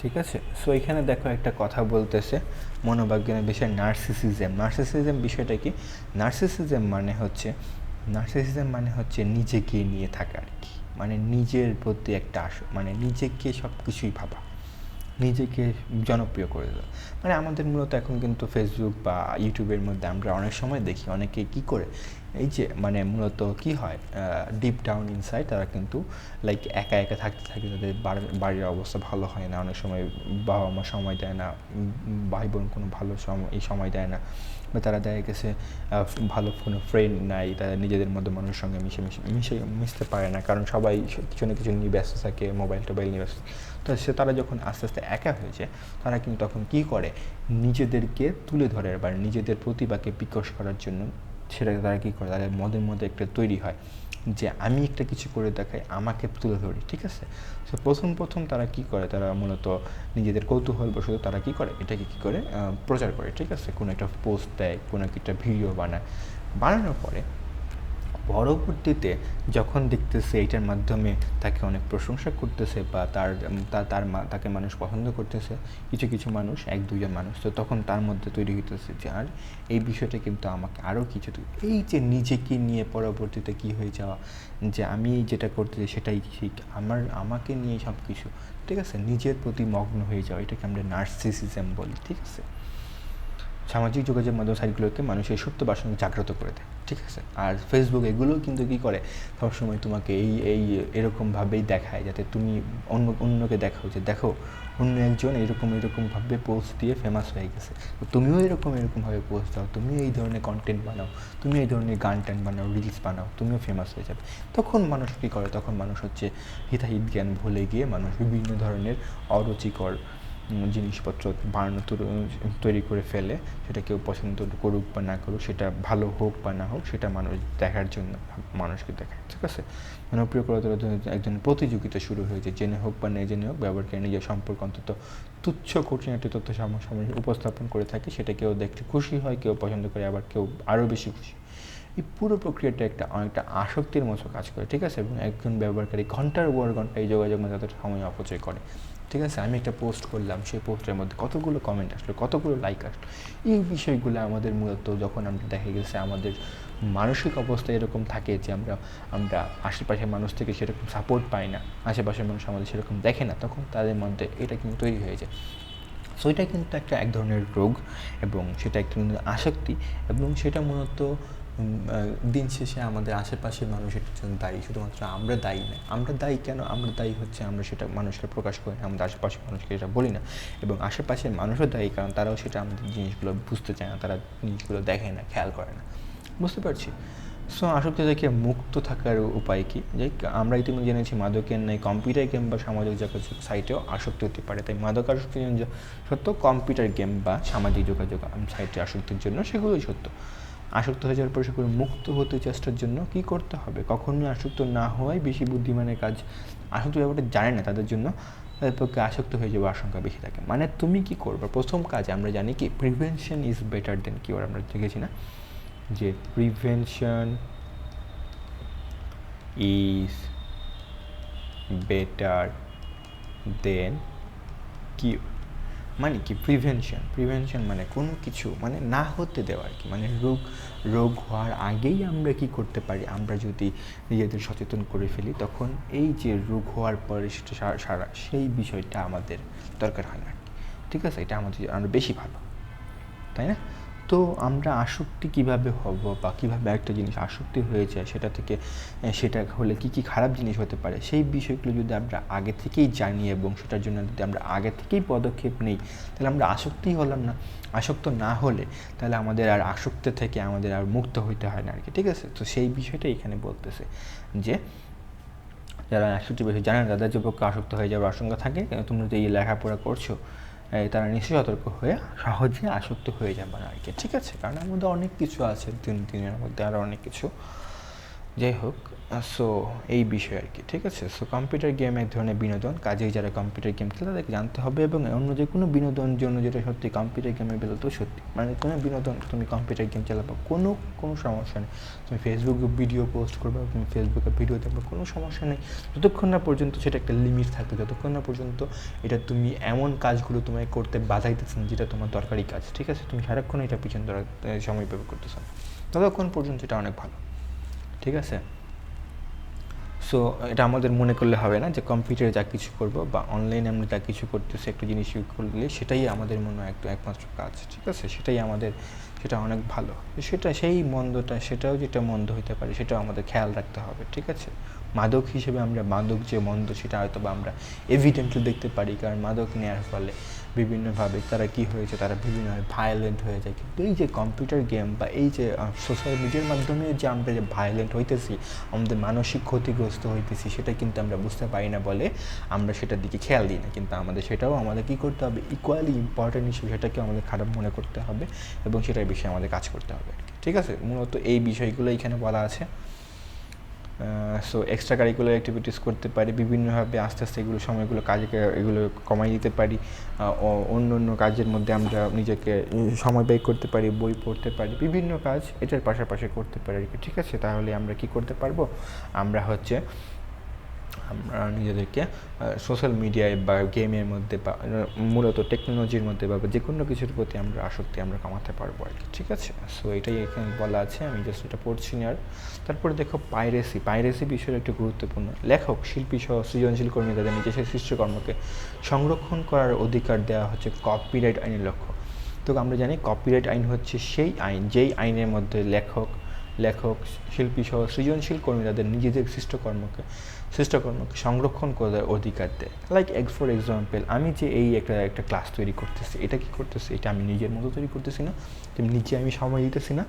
ঠিক আছে। সো এখানে দেখো একটা কথা বলতেছে মনোবিজ্ঞানের বিষয় নার্সিসিজম বিষয়টা কি, নার্সিসিজম মানে হচ্ছে নিজেকে নিয়ে থাকা আর কি, মানে নিজের প্রতি একটা মানে নিজেকে সব কিছুই ভাবা, নিজেকে জনপ্রিয় করে দেওয়া। মানে আমাদের মূলত এখন কিন্তু ফেসবুক বা ইউটিউবের মধ্যে আমরা অনেক সময় দেখি অনেকে কী করে, এই যে মানে মূলত কী হয়, ডিপ ডাউন ইনসাইড তারা কিন্তু লাইক একা একা থাকতে থাকে, তাদের বাড়ির অবস্থা ভালো হয় না, অনেক সময় বাবা মা সময় দেয় না, ভাই বোন কোনো ভালো সময় দেয় না, বা তারা দেখা গেছে ভালো কোনো ফ্রেন্ড নাই, তারা নিজেদের মধ্যে মানুষের সঙ্গে মিশতে পারে না, কারণ সবাই কিছু না কিছু নিয়ে ব্যস্ত থাকে, মোবাইল টোবাইল নিয়ে ব্যস্ত। তো তারা যখন আস্তে আস্তে একা হয়ে যায়, তারা কিন্তু তখন কী করে, নিজেদেরকে তুলে ধরে বা নিজেদের প্রতিভাকে বিকাশ করার জন্য সেটাকে তারা কী করে, তাদের মধ্যে একটা তৈরি হয় যে আমি একটা কিছু করে দেখাই, আমাকে তুলে ধরি, ঠিক আছে। সো প্রথম তারা কী করে, তারা মূলত নিজেদের কৌতূহলবশত তারা কী করে, এটাকে কী করে প্রচার করে, ঠিক আছে। কোনো একটা পোস্ট দেয়, কোনো একটা ভিডিও বানানোর পরে পরবর্তীতে যখন দেখতেছে এইটার মাধ্যমে তাকে অনেক প্রশংসা করতেছে বা তাকে মানুষ পছন্দ করতেছে, কিছু মানুষ, 1-2 জন মানুষ, তো তখন তার মধ্যে তৈরি হইতেছে যে আর এই বিষয়টা কিন্তু আমাকে আরও কিছু, এই যে নিজেকে নিয়ে পরবর্তীতে কী হয়ে যাওয়া, যে আমি যেটা করতেছি সেটাই ঠিক, আমাকে নিয়ে সব কিছু, ঠিক আছে, নিজের প্রতি মগ্ন হয়ে যাওয়া, এটাকে আমরা নার্সিসিজম বলি, ঠিক আছে। সামাজিক যোগাযোগ মাধ্যম সাইটগুলোকে মানুষের সুপ্ত বাসনা জাগ্রত করে দেয়, ঠিক আছে। আর ফেসবুক এগুলো কিন্তু কী করে, সবসময় তোমাকে এরকমভাবেই দেখায়, যাতে তুমি অন্যকে দেখাও যে দেখো অন্য একজন এরকমভাবে পোস্ট দিয়ে ফেমাস হয়ে গেছে, তো তুমিও এরকমভাবে পোস্ট দাও, তুমিও এই ধরনের কন্টেন্ট বানাও, তুমি এই ধরনের গান টান বানাও, রিলস বানাও, তুমিও ফেমাস হয়ে যাবে। তখন মানুষ কী করে, তখন মানুষ হচ্ছে হিতাহিত জ্ঞান ভুলে গিয়ে মানুষ বিভিন্ন ধরনের অরুচিকর জিনিসপত্র তৈরি করে ফেলে, সেটা কেউ পছন্দ করুক বা না করুক, সেটা ভালো হোক বা না হোক, সেটা মানুষ দেখার জন্য মানুষকে দেখায়, ঠিক আছে। জনপ্রিয়তার একজন প্রতিযোগিতা শুরু হয়েছে, জেনে হোক বা না জেনে হোক, ব্যবহারকারী নিজের সম্পর্ক অন্তত তুচ্ছ একটি তথ্য সামনে উপস্থাপন করে থাকে, সেটা কেউ দেখতে খুশি হয়, কেউ পছন্দ করে, আবার কেউ আরও বেশি খুশি। এই পুরো প্রক্রিয়াটা অনেকটা আসক্তির মতো কাজ করে, ঠিক আছে। এবং একজন ব্যবহারকারী ঘন্টার পর ঘন্টা এই যোগাযোগ মাধ্যমে সময় অপচয় করে, ঠিক আছে। আমি একটা পোস্ট করলাম, সেই পোস্টের মধ্যে কতগুলো কমেন্ট আসলো, কতগুলো লাইক আসলো, এই বিষয়গুলো আমাদের মূলত যখন আমরা দেখা গেছে আমাদের মানসিক অবস্থা এরকম থাকে যে আমরা আশেপাশের মানুষ থেকে সেরকম সাপোর্ট পাই না, আশেপাশের মানুষ আমাদের সেরকম দেখে না, তখন তাদের মধ্যে এটা কিন্তু তৈরি হয়ে যায়। সো এটা কিন্তু এক ধরনের রোগ, এবং সেটা একটা আসক্তি, এবং সেটা মূলত দিন শেষে আমাদের আশেপাশের মানুষের জন্য দায়ী, শুধুমাত্র আমরা দায়ী না। আমরা দায়ী কেন, আমরা দায়ী হচ্ছে আমরা সেটা মানুষকে প্রকাশ করি না, আমাদের আশেপাশের মানুষকে এটা বলি না, এবং আশেপাশের মানুষও দায়ী, কারণ তারাও সেটা আমাদের জিনিসগুলো বুঝতে চায় না, তারা জিনিসগুলো দেখে না, খেয়াল করে না, বুঝতে পারছি। সো আসক্তি থেকে মুক্ত থাকার উপায় কী? যে আমরা ইতিমধ্যে জেনেছি মাদকের নেই কম্পিউটার গেম বা সামাজিক যোগাযোগ সাইটেও আসক্তি হতে পারে। তাই মাদক আসক্তি সত্য, কম্পিউটার গেম বা সামাজিক যোগাযোগ সাইটে আসক্তির জন্য সেগুলোই সত্য। আসক্ত হয়ে যাওয়ার পর সেগুলো মুক্ত হতে চেষ্টার জন্য কী করতে হবে? কখনোই আসক্ত না হওয়াই বেশি বুদ্ধিমানের কাজ। আসক্ত ব্যাপারটা জানে না তাদের জন্য, তাদের পক্ষে আসক্ত হয়ে যাওয়ার আশঙ্কা বেশি থাকে। মানে তুমি কি করবে? প্রথম কাজ আমরা জানি কি, prevention is better then cure. আমরা দেখেছি না যে prevention is better then cure. মানে কি প্রিভেনশন মানে কোনো কিছু মানে না হতে দেওয়া আর কি, মানে রোগ হওয়ার আগেই আমরা কি করতে পারি, আমরা যদি নিজেদের সচেতন করে ফেলি তখন এই যে রোগ হওয়ার পরে সেটা সারা সেই বিষয়টা আমাদের দরকার হয় না। ঠিক আছে, এটা আমাদের আরও বেশি ভালো, তাই না? তো আমরা আসক্তি কিভাবে হব বা কীভাবে একটা জিনিস আসক্তি হয়ে যায় সেটা থেকে, সেটা হলে কী কী খারাপ জিনিস হতে পারে সেই বিষয়গুলো যদি আমরা আগে থেকেই জানি এবং সেটার জন্য যদি আমরা আগে থেকেই পদক্ষেপ নিই তাহলে আমরা আসক্তি হলাম না। আসক্ত না হলে তাহলে আমাদের আর আসক্তি থেকে আমাদের আর মুক্ত হইতে হয় না আর কি। ঠিক আছে, তো সেই বিষয়টা এখানে বলতেছে যে যারা আসক্তি বেশি জানে না তাদের যে পক্ষে আসক্ত হয়ে যাওয়ার আশঙ্কা থাকে, তোমরা যে এই লেখাপড়া করছো তারা নিশ্চয়ই সতর্ক হয়ে সহজে আসক্ত হয়ে যাবে না আর কি। ঠিক আছে, কারণ আমাদের অনেক কিছু আছে দিনের মধ্যে, আরও অনেক কিছু, যাই হোক। সো এই বিষয় আর কি। ঠিক আছে, সো কম্পিউটার গেম এক ধরনের বিনোদন, কাজেই যারা কম্পিউটার গেম খেলে তাদেরকে জানতে হবে, এবং অন্য যে কোনো বিনোদনের জন্য যেটা সত্যি কম্পিউটার গেমের বেলা তো সত্যি, মানে কোনো বিনোদন তুমি কম্পিউটার গেম চালাবো কোনো সমস্যা নেই। তুমি ফেসবুকে ভিডিও পোস্ট করবে, তুমি ফেসবুকে ভিডিও দেখবে, কোনো সমস্যা নেই, যতক্ষণ না পর্যন্ত সেটা একটা লিমিট থাকবে, যতক্ষণ না পর্যন্ত এটা তুমি এমন কাজগুলো তোমায় করতে বাধা দিতেছে না যেটা তোমার দরকারি কাজ। ঠিক আছে, তুমি সারাক্ষণ এটা পিছন ধরা সময় ব্যবহার করতেছো, ততক্ষণ পর্যন্ত এটা অনেক ভালো। ঠিক আছে, সো এটা আমাদের মনে করলে হবে না যে কম্পিউটারে যা কিছু করবো বা অনলাইনে আমরা যা কিছু করতেছি একটা জিনিস ইউজ করলে সেটাই আমাদের মনে হয় একমাত্র কাজ। ঠিক আছে, সেটাই আমাদের, সেটা অনেক ভালো, সেটা সেই মন্দটা, সেটাও যেটা মন্দ হতে পারে সেটাও আমাদের খেয়াল রাখতে হবে। ঠিক আছে, মাদক হিসেবে আমরা মাদক যে মন্দ সেটা হয়তো বা আমরা এভিডেন্টলি দেখতে পারি, কারণ মাদক নেওয়ার ফলে বিভিন্নভাবে তারা কি হয়েছে, তারা বিভিন্নভাবে ভায়োলেন্ট হয়ে যায়। কিন্তু এই যে কম্পিউটার গেম বা এই যে সোশ্যাল মিডিয়ার মাধ্যমে যে আমরা যে ভায়োলেন্ট হইতেছি, আমাদের মানসিক ক্ষতিগ্রস্ত হইতেছি, সেটা কিন্তু আমরা বুঝতে পারি না বলে আমরা সেটার দিকে খেয়াল দিই না। কিন্তু সেটাও আমাদের কী করতে হবে, ইকুয়ালি ইম্পর্টেন্ট হিসেবে সেটাকেও আমাদের খারাপ মনে করতে হবে এবং সেটার বিষয়ে আমাদের কাজ করতে হবে। ঠিক আছে, মূলত এই বিষয়গুলো এখানে বলা আছে। সো এক্সট্রা কারিকুলার অ্যাক্টিভিটিস করতে পারি বিভিন্নভাবে, আস্তে আস্তে এগুলো সময়গুলো এগুলো কমাই দিতে পারি। অন্য অন্য কাজের মধ্যে আমরা নিজেকে সময় ব্যয় করতে পারি, বই পড়তে পারি, বিভিন্ন কাজ এটার পাশাপাশি করতে পারি আর কি। ঠিক আছে, তাহলে আমরা কি করতে পারবো, আমরা নিজেদেরকে সোশ্যাল মিডিয়ায় বা গেমের মধ্যে বা মূলত টেকনোলজির মধ্যে বা যে কোনো কিছুর প্রতি আমরা আসক্তি আমরা কমাতে পারবো আর কি। ঠিক আছে, সো এটাই এখানে বলা আছে, আমি জাস্ট এটা পড়ছি না। আর তারপরে দেখো পাইরেসি বিষয়টা একটু গুরুত্বপূর্ণ। লেখক, শিল্পী সহ সৃজনশীল কর্মী তাদের নিজস্ব সৃষ্টিকর্মকে সংরক্ষণ করার অধিকার দেওয়া হচ্ছে কপিরাইট আইনের লক্ষ্য। তো আমরা জানি কপিরাইট আইন হচ্ছে সেই আইন যেই আইনের মধ্যে লেখক, শিল্পী সহ সৃজনশীল কর্মী তাদের নিজেদের সৃষ্টকর্মকে সংরক্ষণ করার অধিকার দেয়। লাইক ফর এক্সাম্পল, আমি যে এই একটা ক্লাস তৈরি করতেছি, এটা কি করতেছি, এটা আমি নিজের মতো তৈরি করতেছি না, নিজে আমি সময় দিতেছি না,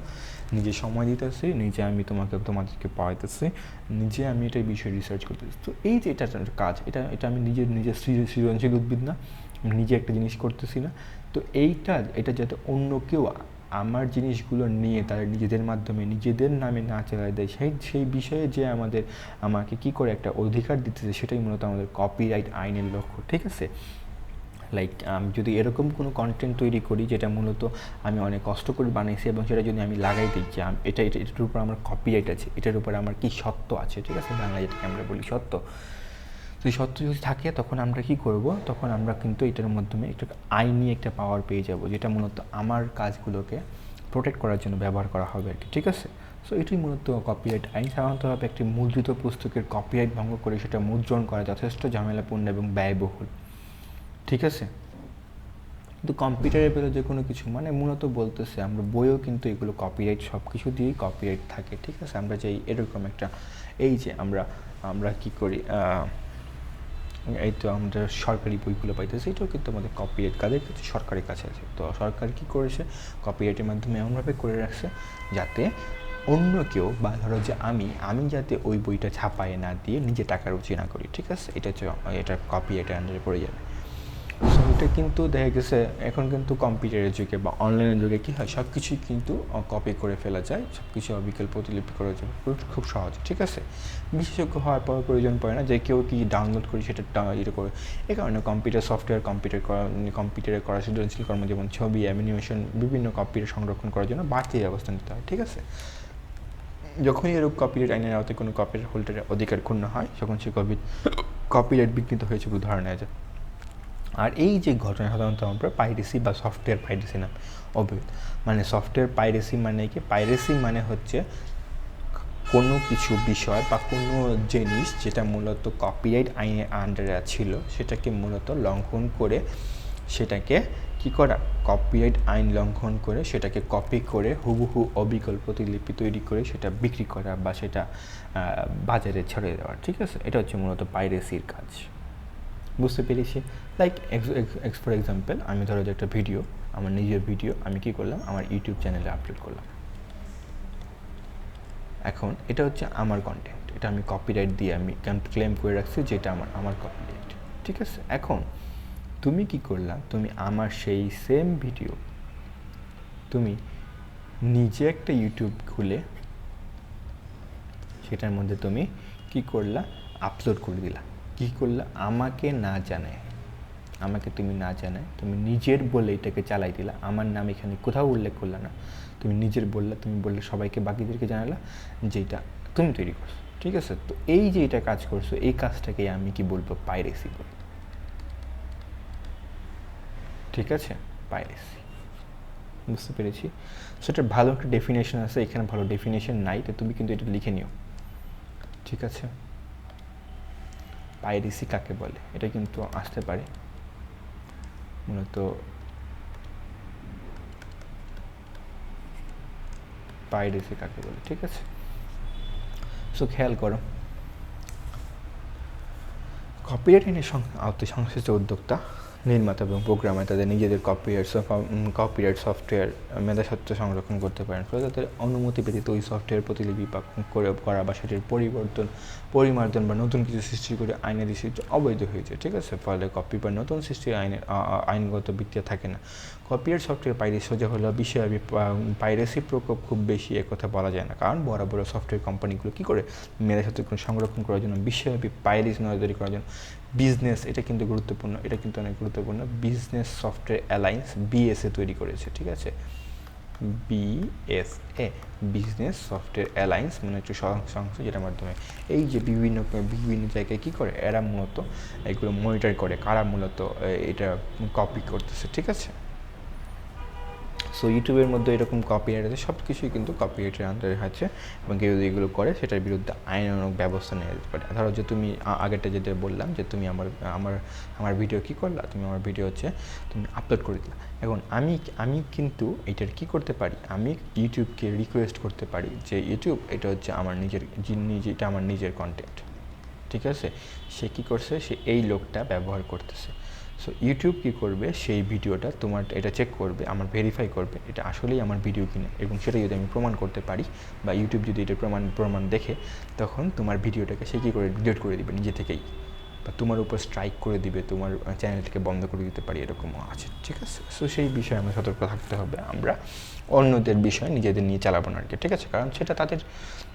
নিজে আমি তোমাদেরকে পড়াইতেছি, নিজে আমি এটার বিষয়ে রিসার্চ করতেছি। তো এই যে এটা কাজ, এটা আমি নিজের সৃজনশীল উদ্ভিদ না, নিজে একটা জিনিস করতেছি না। তো এটা যাতে অন্য কেউ আমার জিনিসগুলো নিয়ে তারা নিজেদের মাধ্যমে নিজেদের নামে না চালায় দেয়, সেই বিষয়ে যে আমাকে কি করে একটা অধিকার দিতেছে, সেটাই মূলত আমাদের কপিরাইট আইনের লক্ষ্য। ঠিক আছে, লাইক আমি যদি এরকম কোনো কন্টেন্ট তৈরি করি যেটা মূলত আমি অনেক কষ্ট করে বানাইছি এবং সেটা যদি আমি লাগাই দিই যে এটার উপর আমার কপিরাইট আছে, এটার উপর আমার কি সত্য আছে, ঠিক আছে, বাংলায় যেটাকে আমরা বলি সত্য। তো এই সত্য যদি থাকে তখন আমরা কি করব, তখন আমরা কিন্তু এটার মাধ্যমে একটা আইনি একটা পাওয়ার পেয়ে যাব, যেটা মূলত আমার কাজগুলোকে প্রোটেক্ট করার জন্য ব্যবহার করা হবে আর কি। ঠিক আছে, সো এটাই মূলত কপিরাইট আইন। সাধারণতভাবে একটি মুদ্রিত পুস্তকের কপিরাইট ভঙ্গ করে সেটা মুদ্রণ করা যথেষ্ট ঝামেলাপূর্ণ এবং ব্যয়বহুল। ঠিক আছে, কিন্তু কম্পিউটারের বেলা যে কোনো কিছু মানে মূলত বলতেছে আমরা বইও কিন্তু এগুলো কপিরাইট, সব কিছু দিয়েই কপিরাইট থাকে। ঠিক আছে, আমরা যে এরকম একটা এই যে আমরা কি করি, এই তো আমরা সরকারি বইগুলো পাইতেছি, এটাও কিন্তু আমাদের কপিরাইট কাদের কাছে, সরকারের কাছে আছে। তো সরকার কী করেছে, কপিরাইটের মাধ্যমে এমনভাবে করে রাখছে যাতে অন্য কেউ বা ধরো যে আমি যাতে ওই বইটা ছাপায় না দিয়ে নিজে টাকা রুচি না করি, ঠিক আছে, এটা হচ্ছে এটা কপিরাইটের আন্ডারে পড়ে যাবে। সো এটা কিন্তু দেখা গেছে এখন কিন্তু কম্পিউটারের যুগে বা অনলাইনের যুগে কী হয়, সব কিছুই কিন্তু কপি করে ফেলা যায়, সব কিছু অবিকল প্রতিলিপি করা যায় খুব সহজে, ঠিক আছে। বিশেষজ্ঞ হওয়ার পর প্রয়োজন পড়ে না যে কেউ কি ডাউনলোড করে সেটা ইয়ে করে। এই কারণে কম্পিউটার সফটওয়্যার কম্পিউটারে করা সৃজনশীল কর্ম যেমন ছবি, অ্যানিমেশন, বিভিন্ন কপির সংরক্ষণ করার জন্য বাড়তি ব্যবস্থা নিতে হয়, ঠিক আছে। যখনই এরূপ কপিরাইট আইনের আওতায় কোনো কপিরাইট হোল্ডারের অধিকার ক্ষুণ্ণ হয়, তখন সে কপিরাইট বিঘ্নিত হয়েছে বলে ধরা নেওয়া যায়। আর এই যে ঘটনা সাধারণত আমরা পাইরেসি বা সফটওয়্যার পাইরেসি নাম অভিহিত। মানে সফটওয়্যার পাইরেসি মানে কি, পাইরেসি মানে হচ্ছে কোনো কিছু বিষয় বা কোনো জিনিস যেটা মূলত কপিরাইট আইনের আন্ডারে ছিল সেটাকে মূলত লঙ্ঘন করে, সেটাকে কি করা, কপিরাইট আইন লঙ্ঘন করে সেটাকে কপি করে হুবহু অবিকল প্রতিলিপি তৈরি করে সেটা বিক্রি করা বা সেটা বাজারে ছড়িয়ে দেওয়া, ঠিক আছে। এটা হচ্ছে মূলত পাইরেসির কাজ। বুঝতে পেরেছি। লাইক ফর এক্সাম্পল, আমি ধরো যে একটা ভিডিও, আমার নিজের ভিডিও আমি কি করলাম, আমার ইউটিউব চ্যানেলে আপলোড করলাম। এখন এটা হচ্ছে আমার কন্টেন্ট, এটা আমি কপিরাইট দিয়ে আমি ক্লেম করে রাখছি যে এটা আমার কপিরাইট, ঠিক আছে। এখন তুমি কি করলা, তুমি আমার সেই সেম ভিডিও তুমি নিজে একটা ইউটিউব খুলে সেটার মধ্যে তুমি কি করলা, আপলোড করে দিলা। কী করলা, আমাকে না জানায়, আমাকে তুমি না জানায় তুমি নিজের বলে এটাকে চালাই দিলা, আমার নাম এখানে কোথাও উল্লেখ করলা না, তুমি নিজের বললা, তুমি বললে সবাইকে বাকিদেরকে জানালা যে এটা তুমি তৈরি করছো, ঠিক আছে। তো এই যে এটা কাজ করছো, এই কাজটাকে আমি কি বলবো, পাইরেসি বলবো, ঠিক আছে, পাইরেসি। বুঝতে পেরেছি। সেটার ভালো একটা ডেফিনেশন আছে, এখানে ভালো ডেফিনেশন নাই, তো তুমি কিন্তু এটা লিখে নিও, ঠিক আছে। পাইরেসি কাকে বলে এটা কিন্তু আসতে পারে মূলত, পাইরেসি কাকে বলে, ঠিক আছে। সো খেয়াল করো, কপিরাইট আইনের আওতায় সংশ্লিষ্ট উদ্যোক্তা, নির্মাতা এবং প্রোগ্রামার তাদের নিজেদের কপিরাইট সফটওয়্যার মেধাস্বত্ব সংরক্ষণ করতে পারেন, ফলে তাদের অনুমতি ব্যতীত ওই সফটওয়্যার প্রতিলিপি করা বা সেটির পরিমার্জন বা নতুন কিছু সৃষ্টি করে আইনাদি সৃষ্টি অবৈধ হয়েছে, ঠিক আছে। ফলে কপি বা নতুন সৃষ্টির আইনগত ভিত্তি থাকে না। কপিরাইট সফটওয়্যার পাইরেসি সোজা হলো বিশ্বব্যাপী পাইরেসি প্রকোপ খুব বেশি, একথা বলা যায় না, কারণ বড় বড় সফটওয়্যার কোম্পানিগুলো কী করে মেধাস্বত্ব সংরক্ষণ করার জন্য, বিশ্বব্যাপী পাইরেসি নজরদারি করার জন্য বিজনেস, এটা কিন্তু গুরুত্বপূর্ণ, এটা কিন্তু অনেক গুরুত্বপূর্ণ, বিজনেস সফটওয়্যার অ্যালায়েন্স বিএসএ তৈরি করেছে, ঠিক আছে। বিএসএ, বিজনেস সফটওয়্যার অ্যালায়েন্স, মানে একটু সংস্থা যেটার মাধ্যমে এই যে বিভিন্ন জায়গায় কী করে, এরা মূলত এগুলো মনিটর করে কারা মূলত এটা কপি করতেছে, ঠিক আছে। সো ইউটিউবের মধ্যে এরকম কপিরাইট আছে, সব কিছুই কিন্তু কপিরাইটের আন্ডারে আছে, এবং কেউ যদি এগুলো করে সেটার বিরুদ্ধে আইনানুগ ব্যবস্থা নেওয়া যেতে পারে। ধরো যে তুমি আগেরটা যেটা বললাম যে তুমি আমার ভিডিও কী করলা, তুমি আমার ভিডিও হচ্ছে তুমি আপলোড করে দিলা। এখন আমি কিন্তু এটার কী করতে পারি, আমি ইউটিউবকে রিকোয়েস্ট করতে পারি যে ইউটিউব এটা হচ্ছে আমার এটা আমার নিজের কন্টেন্ট, ঠিক আছে। সে কী করছে, সে এই লোকটা ব্যবহার করতেছে। সো ইউটিউব কী করবে, সেই ভিডিওটা তোমার এটা চেক করবে, আমার ভেরিফাই করবে এটা আসলেই আমার ভিডিও কিনা, এবং সেটা যদি আমি প্রমাণ করতে পারি বা ইউটিউব যদি এটা প্রমাণ দেখে, তখন তোমার ভিডিওটাকে সে কী করে ডিলিট করে দিবে নিজে থেকেই, বা তোমার উপর স্ট্রাইক করে দিবে, তোমার চ্যানেলটিকে বন্ধ করে দিতে পারি, এরকমও আছে, ঠিক আছে। সো সেই বিষয়ে আমরা সতর্ক থাকতে হবে, আমরা অন্যদের বিষয় নিজেদের নিয়ে চালাবো না আর কি, ঠিক আছে। কারণ সেটা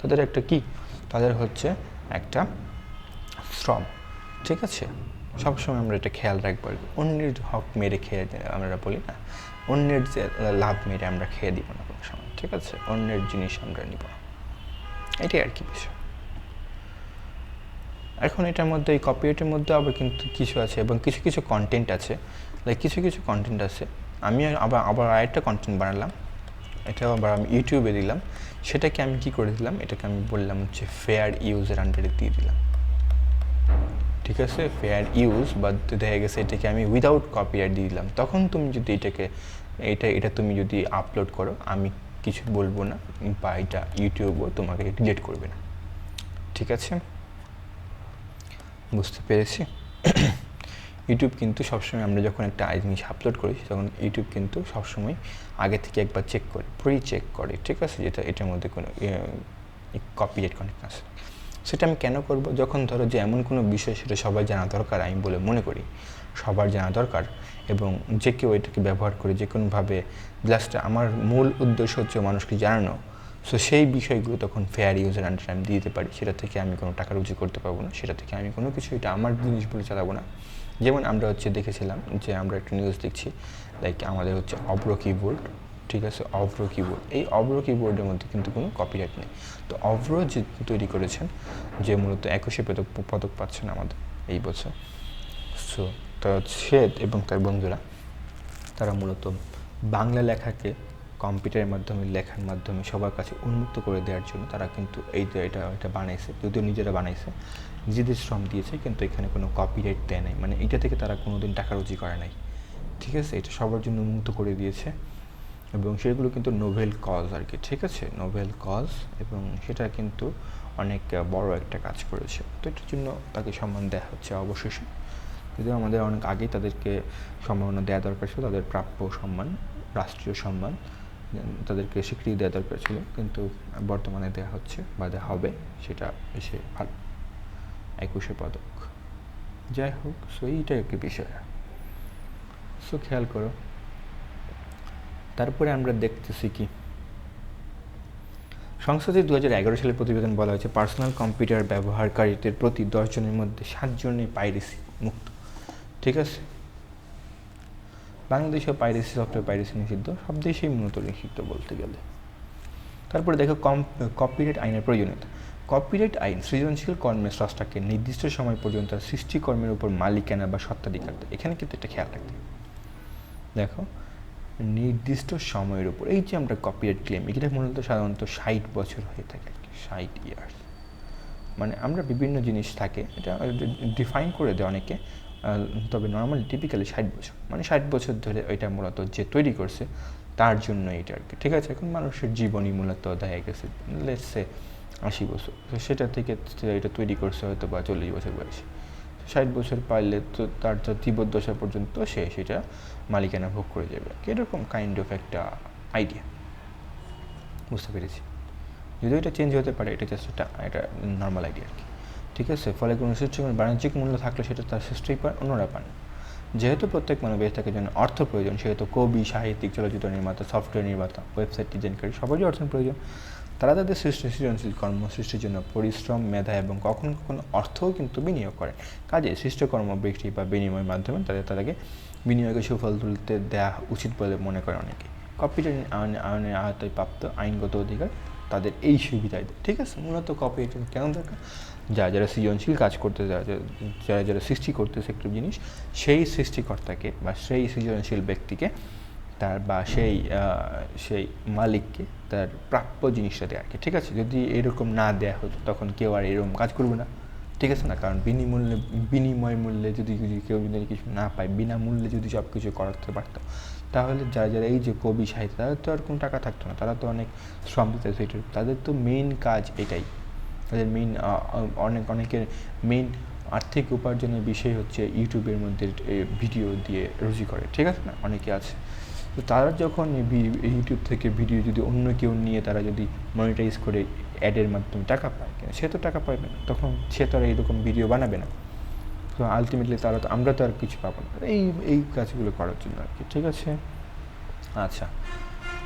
তাদের একটা কি, তাদের হচ্ছে একটা শ্রম, ঠিক আছে। সবসময় আমরা এটা খেয়াল রাখবো, অন্যের হক মেরে খেয়ে আমরা বলি না, অন্যের যে লাভ মেরে আমরা খেয়ে দিব না কোনো সময়, ঠিক আছে। অন্যের জিনিস আমরা নিব না, এটাই আর কি বিষয়। এখন এটার মধ্যে এই কপিরাইটের মধ্যে আবার কিন্তু কিছু আছে, এবং কিছু কন্টেন্ট আছে, লাইক কিছু কন্টেন্ট আছে আমি আবার আরেকটা কন্টেন্ট বানালাম, এটা আবার আমি ইউটিউবে দিলাম, সেটাকে আমি কি করে দিলাম, এটাকে আমি বললাম হচ্ছে ফেয়ার ইউজের আন্ডারে দিয়ে দিলাম, ঠিক আছে। ফেয়ার ইউজ বা দেখা গেছে এটাকে আমি উইদাউট কপিরাইট দিয়ে দিলাম, তখন তুমি যদি এটা তুমি যদি আপলোড করো, আমি কিছু বলবো না, বা এটা ইউটিউবও তোমাকে ডিলিট করবে না, ঠিক আছে। বুঝতে পেরেছি। ইউটিউব কিন্তু সবসময় আমরা যখন একটা জিনিস আপলোড করি তখন ইউটিউব কিন্তু সবসময় আগে থেকে একবার চেক করে, চেক করে, ঠিক আছে, যেটা এটার মধ্যে কোনো কপিরাইট কন্টেন্ট আছে। সেটা আমি কেন করব? যখন ধরো যে এমন কোনো বিষয় সেটা সবাই জানা দরকার আমি বলে মনে করি, সবার জানা দরকার, এবং যে কেউ এটাকে ব্যবহার করে যে কোনোভাবে, জাস্ট আমার মূল উদ্দেশ্য হচ্ছে মানুষকে জানানো। সো সেই বিষয়গুলো তখন ফেয়ার ইউজার আন্ডার আমি দিয়ে দিতে পারি, সেটা থেকে আমি কোনো টাকা রুজি করতে পারবো না, সেটা থেকে আমি কোনো কিছু এটা আমার জিনিস বলে চালাবো না। যেমন আমরা দেখেছিলাম যে আমরা একটা নিউজ দেখছি, লাইক আমাদের অব্র কিবোর্ড, ঠিক আছে, অব্র কিবোর্ড, এই অব্র কিবোর্ডের মধ্যে কিন্তু কোনো কপিরাইট নেই। তো অব্র যে তৈরি করেছেন, যে মূলত 21 পদক পাচ্ছেন আমাদের এই বছর, সো সে এবং তার বন্ধুরা তারা মূলত বাংলা লেখাকে কম্পিউটারের মাধ্যমে, লেখার মাধ্যমে সবার কাছে উন্মুক্ত করে দেওয়ার জন্য তারা কিন্তু এটা বানাইছে, যদিও নিজেরা বানাইছে, নিজেদের শ্রম দিয়েছে, কিন্তু এখানে কোনো কপিরাইট দেয় নাই, মানে এটা থেকে তারা কোনোদিন টাকা রুজি করে নাই, ঠিক আছে, এটা সবার জন্য উন্মুক্ত করে দিয়েছে। এবং সেগুলো কিন্তু নোবেল কজ আর কি, ঠিক আছে, নোবেল কজ, এবং সেটা কিন্তু অনেক বড় একটা কাজ করেছে। তো এটার জন্য তাকে সম্মান দেওয়া হচ্ছে অবশেষে, যদিও আমাদের অনেক আগেই তাদেরকে সম্মাননা দেওয়া দরকার ছিল, তাদের প্রাপ্য সম্মান, রাষ্ট্রীয় সম্মান, তাদেরকে স্বীকৃতি দেওয়া দরকার ছিল, কিন্তু বর্তমানে দেওয়া হচ্ছে বা দেওয়া হবে, সেটা এসে ভালো। 21 পদক, যাই হোক, সো এইটাই একটি বিষয়। সো খেয়াল করো, তারপরে আমরা দেখতেছি কি সংসদের 2011 সালের প্রতিবেদন বলা হয়েছে পার্সোনাল কম্পিউটার ব্যবহারকারীদের প্রতি 10 জনের মধ্যে 7 জনই পাইরেসি মুক্ত, ঠিক আছে। বাংলাদেশেও পাইরেসি, সফটওয়্যার পাইরেসি নিষিদ্ধ, সব দেশেই মূলত নিষিদ্ধ বলতে গেলে। তারপরে দেখো কপিরাইট আইনের প্রয়োজনীয়তা। কপিরাইট আইন সৃজনশীল কর্মের স্রষ্টাকে নির্দিষ্ট সময় পর্যন্ত সৃষ্টিকর্মের উপর মালিকানা বা স্বত্বাধিকার দেয়। এখানে কিন্তু একটা খেয়াল রাখতে, দেখো নির্দিষ্ট সময়ের উপর, এই যে আমরা কপিরাইট ক্লেম, এটা মূলত সাধারণত 60 বছর হয়ে থাকে আর কি, 60 ইয়ার্স, মানে আমরা বিভিন্ন জিনিস থাকে, এটা ডিফাইন করে দেয় অনেকে, তবে নর্মালি টিপিক্যালি 60 বছর, মানে 60 বছর ধরে এটা মূলত যে তৈরি করছে তার জন্য এটা আর কি, ঠিক আছে। এখন মানুষের জীবনই মূলত দেখা গেছে লেটস সে 80 বছর, তো সেটা থেকে এটা তৈরি করছে হয়তো বা 40 বছর বয়সে, 60 বছর পাইলে তো তার জীবদ্দশা পর্যন্ত সে সেটা মালিকানা ভোগ করে যাবে, এরকম কাইন্ড অফ একটা আইডিয়া, বুঝতে পেরেছি। যদিও এটা চেঞ্জ হতে পারে, এটা জাস্ট এটা নর্মাল আইডিয়া আর কি, ঠিক আছে। ফলে কোনো সৃষ্টিকর্মের বাণিজ্যিক মূল্য থাকলে সেটা তার সৃষ্টিই পান, অন্যরা পান। যেহেতু প্রত্যেক মানব বেঁচে থাকার জন্য অর্থ প্রয়োজন, সেহেতু কবি, সাহিত্যিক, চলচ্চিত্র নির্মাতা, সফটওয়্যার নির্মাতা, ওয়েবসাইট ডিজাইনকারী সবারই অর্থের প্রয়োজন। তারা তাদের সৃজনশীল কর্ম সৃষ্টির জন্য পরিশ্রম, মেধা এবং কখনো কখনো অর্থও কিন্তু বিনিয়োগ করে। কাজে সৃষ্টকর্ম বিক্রি বা বিনিময়ের মাধ্যমে তাদেরকে বিনিয়োগের সুফল তুলতে দেওয়া উচিত বলে মনে করে অনেকে। কপিরাইট আইনের আওতায় প্রাপ্ত আইনগত অধিকার তাদের এই সুবিধায় দেয়, ঠিক আছে। মূলত কপিরাইট কেন দরকার? যারা সৃজনশীল কাজ করতে, যারা সৃষ্টি করতেছে একটু জিনিস, সেই সৃষ্টিকর্তাকে বা সেই সৃজনশীল ব্যক্তিকে তার বা সেই মালিককে তার প্রাপ্য জিনিসটা দেয় আর কি, ঠিক আছে। যদি এরকম না দেয়া হতো তখন কেউ আর এরকম কাজ করবে না, ঠিক আছে না, কারণ বিনিময় মূল্যে যদি কেউ যদি কিছু না পায়, বিনামূল্যে যদি সব কিছু করাতে পারতো, তাহলে যারা এই যে কবি সাহিত্য, তাদের তো আর কোনো টাকা থাকতো না, তারা তো অনেক শ্রম দিতে, তাদের তো মেইন কাজ এটাই, তাদের মেইন অনেকের মেইন আর্থিক উপার্জনের বিষয় হচ্ছে ইউটিউবের মধ্যে ভিডিও দিয়ে রুজি করে, ঠিক আছে না, অনেকে আছে। তো তারা যখন ইউটিউব থেকে ভিডিও যদি অন্য কেউ নিয়ে তারা যদি মনিটাইজ করে অ্যাডের মাধ্যমে টাকা পায়, সে তো টাকা পাবে না, তখন সে তো আর এইরকম ভিডিও বানাবে না। তো আলটিমেটলি আমরা তো আর কিছু পাবো না এই কাজগুলো করার জন্য আর কি, ঠিক আছে। আচ্ছা,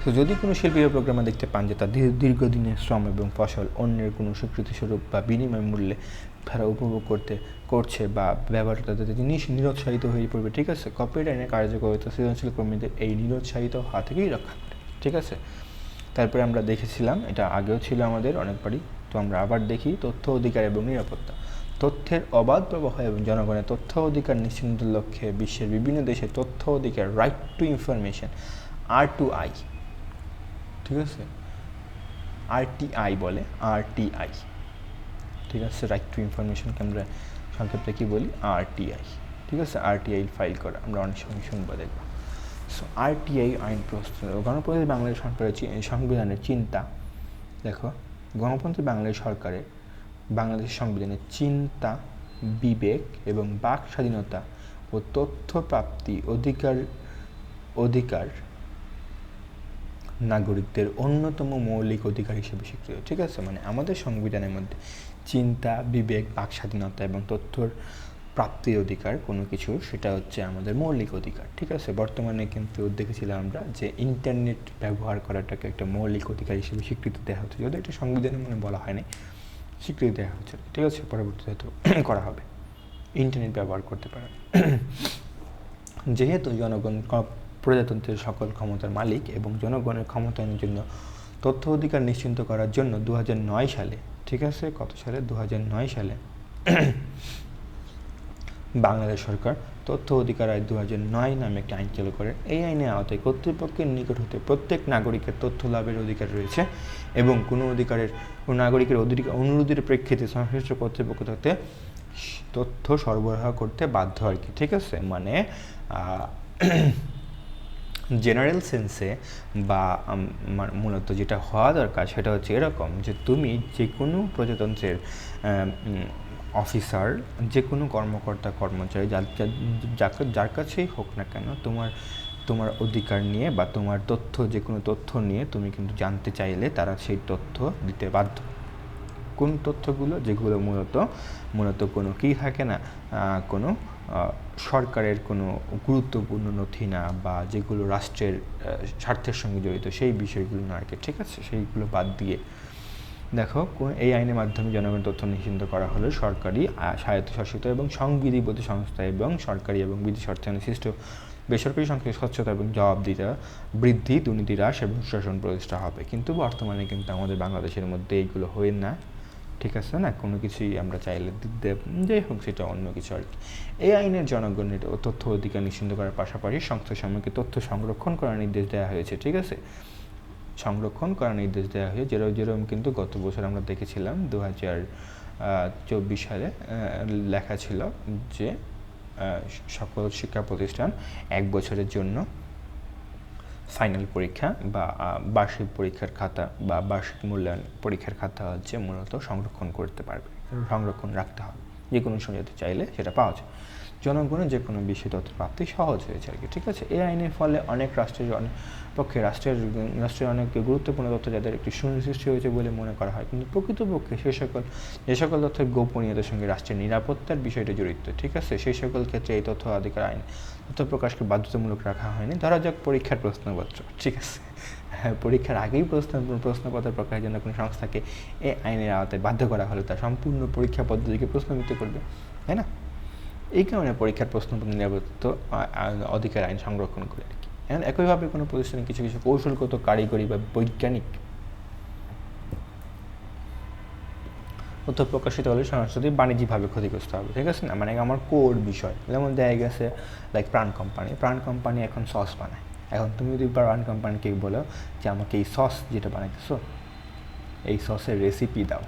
তো যদি কোনো শিল্পী বা প্রোগ্রামার দেখতে পান যে তার দীর্ঘদিনের শ্রম এবং ফসল অন্যের কোনো স্বীকৃতিস্বরূপ বা বিনিময় মূল্যে তারা উপভোগ করছে বা ব্যবহার তাদের নিরুৎসাহিত হয়ে পড়বে, ঠিক আছে। কপিরাইট আইনের কার্যকারিতা সৃজনশীল কর্মীদের এই নিরুৎসাহিত হওয়া থেকেই রক্ষা করে, ঠিক আছে। তারপরে আমরা দেখেছিলাম, এটা আগেও ছিল আমাদের অনেকবারই, তো আমরা আবার দেখি তথ্য অধিকার এবং নিরাপত্তা। তথ্যের অবাধ প্রবাহ এবং জনগণের তথ্য অধিকার নিশ্চিতের লক্ষ্যে বিশ্বের বিভিন্ন দেশে তথ্য অধিকার, রাইট টু ইনফরমেশন, R2I, ঠিক আছে, RTI বলে, RTI, ঠিক আছে, রাইট টু ইনফরমেশনকে আমরা সংক্ষেপে কী বলি, RTI, ঠিক আছে। RTI ফাইল করা আমরা অনেক সময় শুনবো, দেখবো। সো RTI আইন প্রস্তুত, গণপ্রজাতন্ত্রী বাংলাদেশ সরকারের সংবিধানের চিন্তা, দেখো গণপ্রজাতন্ত্রী বাংলাদেশ সরকারের বাংলাদেশ সংবিধানের চিন্তা, বিবেক এবং বাক স্বাধীনতা ও তথ্য প্রাপ্তি অধিকার নাগরিকদের অন্যতম মৌলিক অধিকার হিসেবে স্বীকৃত। ঠিক আছে, মানে আমাদের সংবিধানের মধ্যে চিন্তা, বিবেক, বাক স্বাধীনতা এবং তথ্যর প্রাপ্তির অধিকার কোনো কিছু, সেটা হচ্ছে আমাদের মৌলিক অধিকার। ঠিক আছে, বর্তমানে কিন্তু দেখেছিলাম আমরা যে ইন্টারনেট ব্যবহার করাটাকে একটা মৌলিক অধিকার হিসেবে স্বীকৃতি দেওয়া হচ্ছে, যদি এটা সংবিধানে মনে বলা হয়নি, স্বীকৃতি দেওয়া হচ্ছে। ঠিক আছে, পরবর্তীতে তো করা হবে, ইন্টারনেট ব্যবহার করতে পারে। যেহেতু জনগণ প্রজাতন্ত্রের সকল ক্ষমতার মালিক এবং জনগণের ক্ষমতায়নের জন্য তথ্য অধিকার নিশ্চিত করার জন্য 2009 সালে, ঠিক আছে, কত সালে, 2009 সালে বাংলাদেশ সরকার তথ্য অধিকার আইন 2009 নামে একটি আইন চালু করে। এই আইনের আওতায় কর্তৃপক্ষের নিকট হতে প্রত্যেক নাগরিকের তথ্য লাভের অধিকার রয়েছে এবং কোনো নাগরিকের অনুরোধের প্রেক্ষিতে সংশ্লিষ্ট কর্তৃপক্ষ তাতে তথ্য সরবরাহ করতে বাধ্য আর কি। ঠিক আছে, মানে জেনারেল সেন্সে বা মূলত যেটা হওয়া দরকার সেটা হচ্ছে এরকম যে তুমি যে কোনো প্রজাতন্ত্রের অফিসার, যে কোনো কর্মকর্তা কর্মচারী যার কাছেই হোক না কেন, তোমার অধিকার নিয়ে বা তোমার তথ্য, যে কোনো তথ্য নিয়ে তুমি কিন্তু জানতে চাইলে তারা সেই তথ্য দিতে বাধ্য। কোন তথ্যগুলো? যেগুলো মূলত কোনো কী থাকে না, কোনো সরকারের কোনো গুরুত্বপূর্ণ নথি না, বা যেগুলো রাষ্ট্রের স্বার্থের সঙ্গে জড়িত সেই বিষয়গুলো না আর কি। ঠিক আছে, সেইগুলো বাদ দিয়ে দেখো, এই আইনের মাধ্যমে জনগণের তথ্য নিশ্চিত করা হলো সরকারি, স্বায়ত্তশাসিত এবং সংবিধিবদ্ধ সংস্থা এবং সরকারি এবং বিদেশি অর্থায়নে সৃষ্ট বেসরকারি সংস্থায় স্বচ্ছতা এবং জবাবদিহিতা বৃদ্ধি, দুর্নীতি হ্রাস এবং সুশাসন প্রতিষ্ঠা হবে। কিন্তু বর্তমানে কিন্তু আমাদের বাংলাদেশের মধ্যে এইগুলো হয় না। ঠিক আছে না, কোনো কিছুই আমরা চাইলে দিতে, যাই হোক সেটা অন্য কিছু আর কি। এই আইনের জনগণের তথ্য অধিকার নিশ্চিত করার পাশাপাশি সংস্থাসমূহকে তথ্য সংরক্ষণ করার নির্দেশ দেওয়া হয়েছে। ঠিক আছে, সংরক্ষণ করার নির্দেশ দেওয়া হয়েছে, যেরকম কিন্তু গত বছর আমরা দেখেছিলাম 2024 সালে লেখা ছিল যে সকল শিক্ষা প্রতিষ্ঠান 1 বছরের জন্য ফাইনাল পরীক্ষা বা বার্ষিক পরীক্ষার খাতা বা বার্ষিক মূল্যায়ন পরীক্ষার খাতা হচ্ছে মূলত সংরক্ষণ করতে পারবে, সংরক্ষণ রাখতে হবে, যে কোনো সময় যাতে চাইলে সেটা পাওয়া যায়। জনগণের যে কোনো বিষয় তথ্য প্রাপ্তি সহজ হয়েছে আর কি। ঠিক আছে, এই আইনের ফলে অনেক রাষ্ট্রের অনেক গুরুত্বপূর্ণ তথ্য যাদের একটি সুনির্দিষ্ট হয়েছে বলে মনে করা হয়, কিন্তু প্রকৃতপক্ষে যে সকল তথ্যের গোপনীয়তার সঙ্গে রাষ্ট্রের নিরাপত্তার বিষয়টি জড়িত। ঠিক আছে, সেই সকল ক্ষেত্রে এই তথ্য অধিকার আইন তথ্য প্রকাশকে বাধ্যতামূলক রাখা হয়নি। ধরা যাক পরীক্ষার প্রশ্নপত্র, ঠিক আছে, হ্যাঁ, পরীক্ষার আগেই প্রশ্নপত্র প্রকাশের জন্য কোনো সংস্থাকে এই আইনের আওতায় বাধ্য করা হলে তার সম্পূর্ণ পরীক্ষা পদ্ধতিকে প্রশ্নবিদ্ধ করবে, তাই না? এই কারণে পরীক্ষার প্রশ্নপত্র নিরাপত্তা অধিকার আইন সংরক্ষণ করে আর কি। এখন একইভাবে কোনো প্রতিষ্ঠানে কিছু কৌশলগত, কারিগরি বা বৈজ্ঞানিক তথ্য প্রকাশিত হলে সংস্থাটি বাণিজ্যিকভাবে ক্ষতিগ্রস্ত হবে। ঠিক আছে না, মানে আমার কোর বিষয়, যেমন দেখা গেছে লাইক প্রাণ কোম্পানি এখন সস বানায়। এখন তুমি যদি প্রাণ কোম্পানিকে বলো যে আমাকে এই সস যেটা বানাইতেছো এই সসের রেসিপি দাও,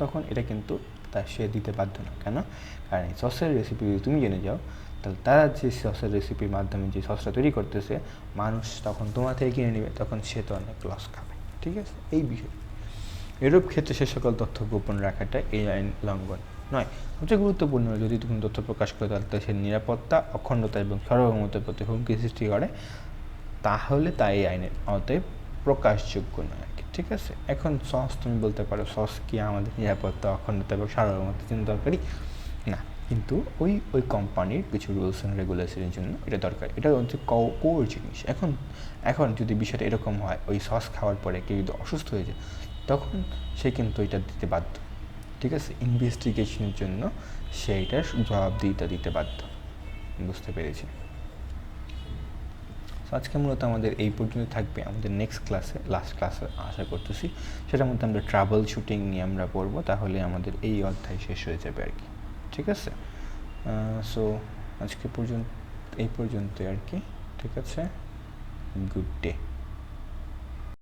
তখন এটা কিন্তু সে দিতে বাধ্য না। কেন? কারণ এই সসের রেসিপি যদি তুমি জেনে যাও, তাহলে তারা যে সসের রেসিপির মাধ্যমে যে সসটা তৈরি করতেছে মানুষ তখন তোমার থেকে কিনে নেবে, তখন সে তো অনেক লস খাবে। ঠিক আছে, এই বিষয় এরূপ ক্ষেত্রে সে সকল তথ্য গোপন রাখাটা এই আইন লঙ্ঘন নয়। সবচেয়ে গুরুত্বপূর্ণ, যদি তুমি তথ্য প্রকাশ করে তাহলে সে নিরাপত্তা, অখণ্ডতা এবং সার্বভৌমতার প্রতি হুমকি সৃষ্টি করে, তাহলে তা এই আইনের আওতায় প্রকাশযোগ্য নয় আর কি। ঠিক আছে, এখন সস তুমি বলতে পারো সস কি আমাদের নিরাপত্তা, অখণ্ডতা এবং সার্বভৌমতার জন্য দরকারি না, কিন্তু ওই কোম্পানির কিছু রুলস অ্যান্ড রেগুলেশনের জন্য এটা দরকার। এটা হচ্ছে কোর জিনিস। এখন যদি বিষয়টা এরকম হয়, ওই সস খাওয়ার পরে কেউ যদি অসুস্থ হয়ে যায়, তখন সে কিন্তু এটা দিতে বাধ্য। ঠিক আছে, ইনভেস্টিগেশনের জন্য সে এটার জবাবদিহিতা দিতে বাধ্য। বুঝতে পেরেছি। আজকে মূলত আমাদের এই পর্যন্ত থাকবে। আমাদের নেক্সট ক্লাসে, লাস্ট ক্লাসে আশা করতেছি, সেটার মধ্যে আমরা ট্রাভেল শুটিং নিয়ে আমরা পড়বো, তাহলে আমাদের এই অধ্যায় শেষ হয়ে যাবে আর কি। ঠিক আছে, সো আজকে এই পর্যন্ত আর কি। ঠিক আছে, গুড ডে।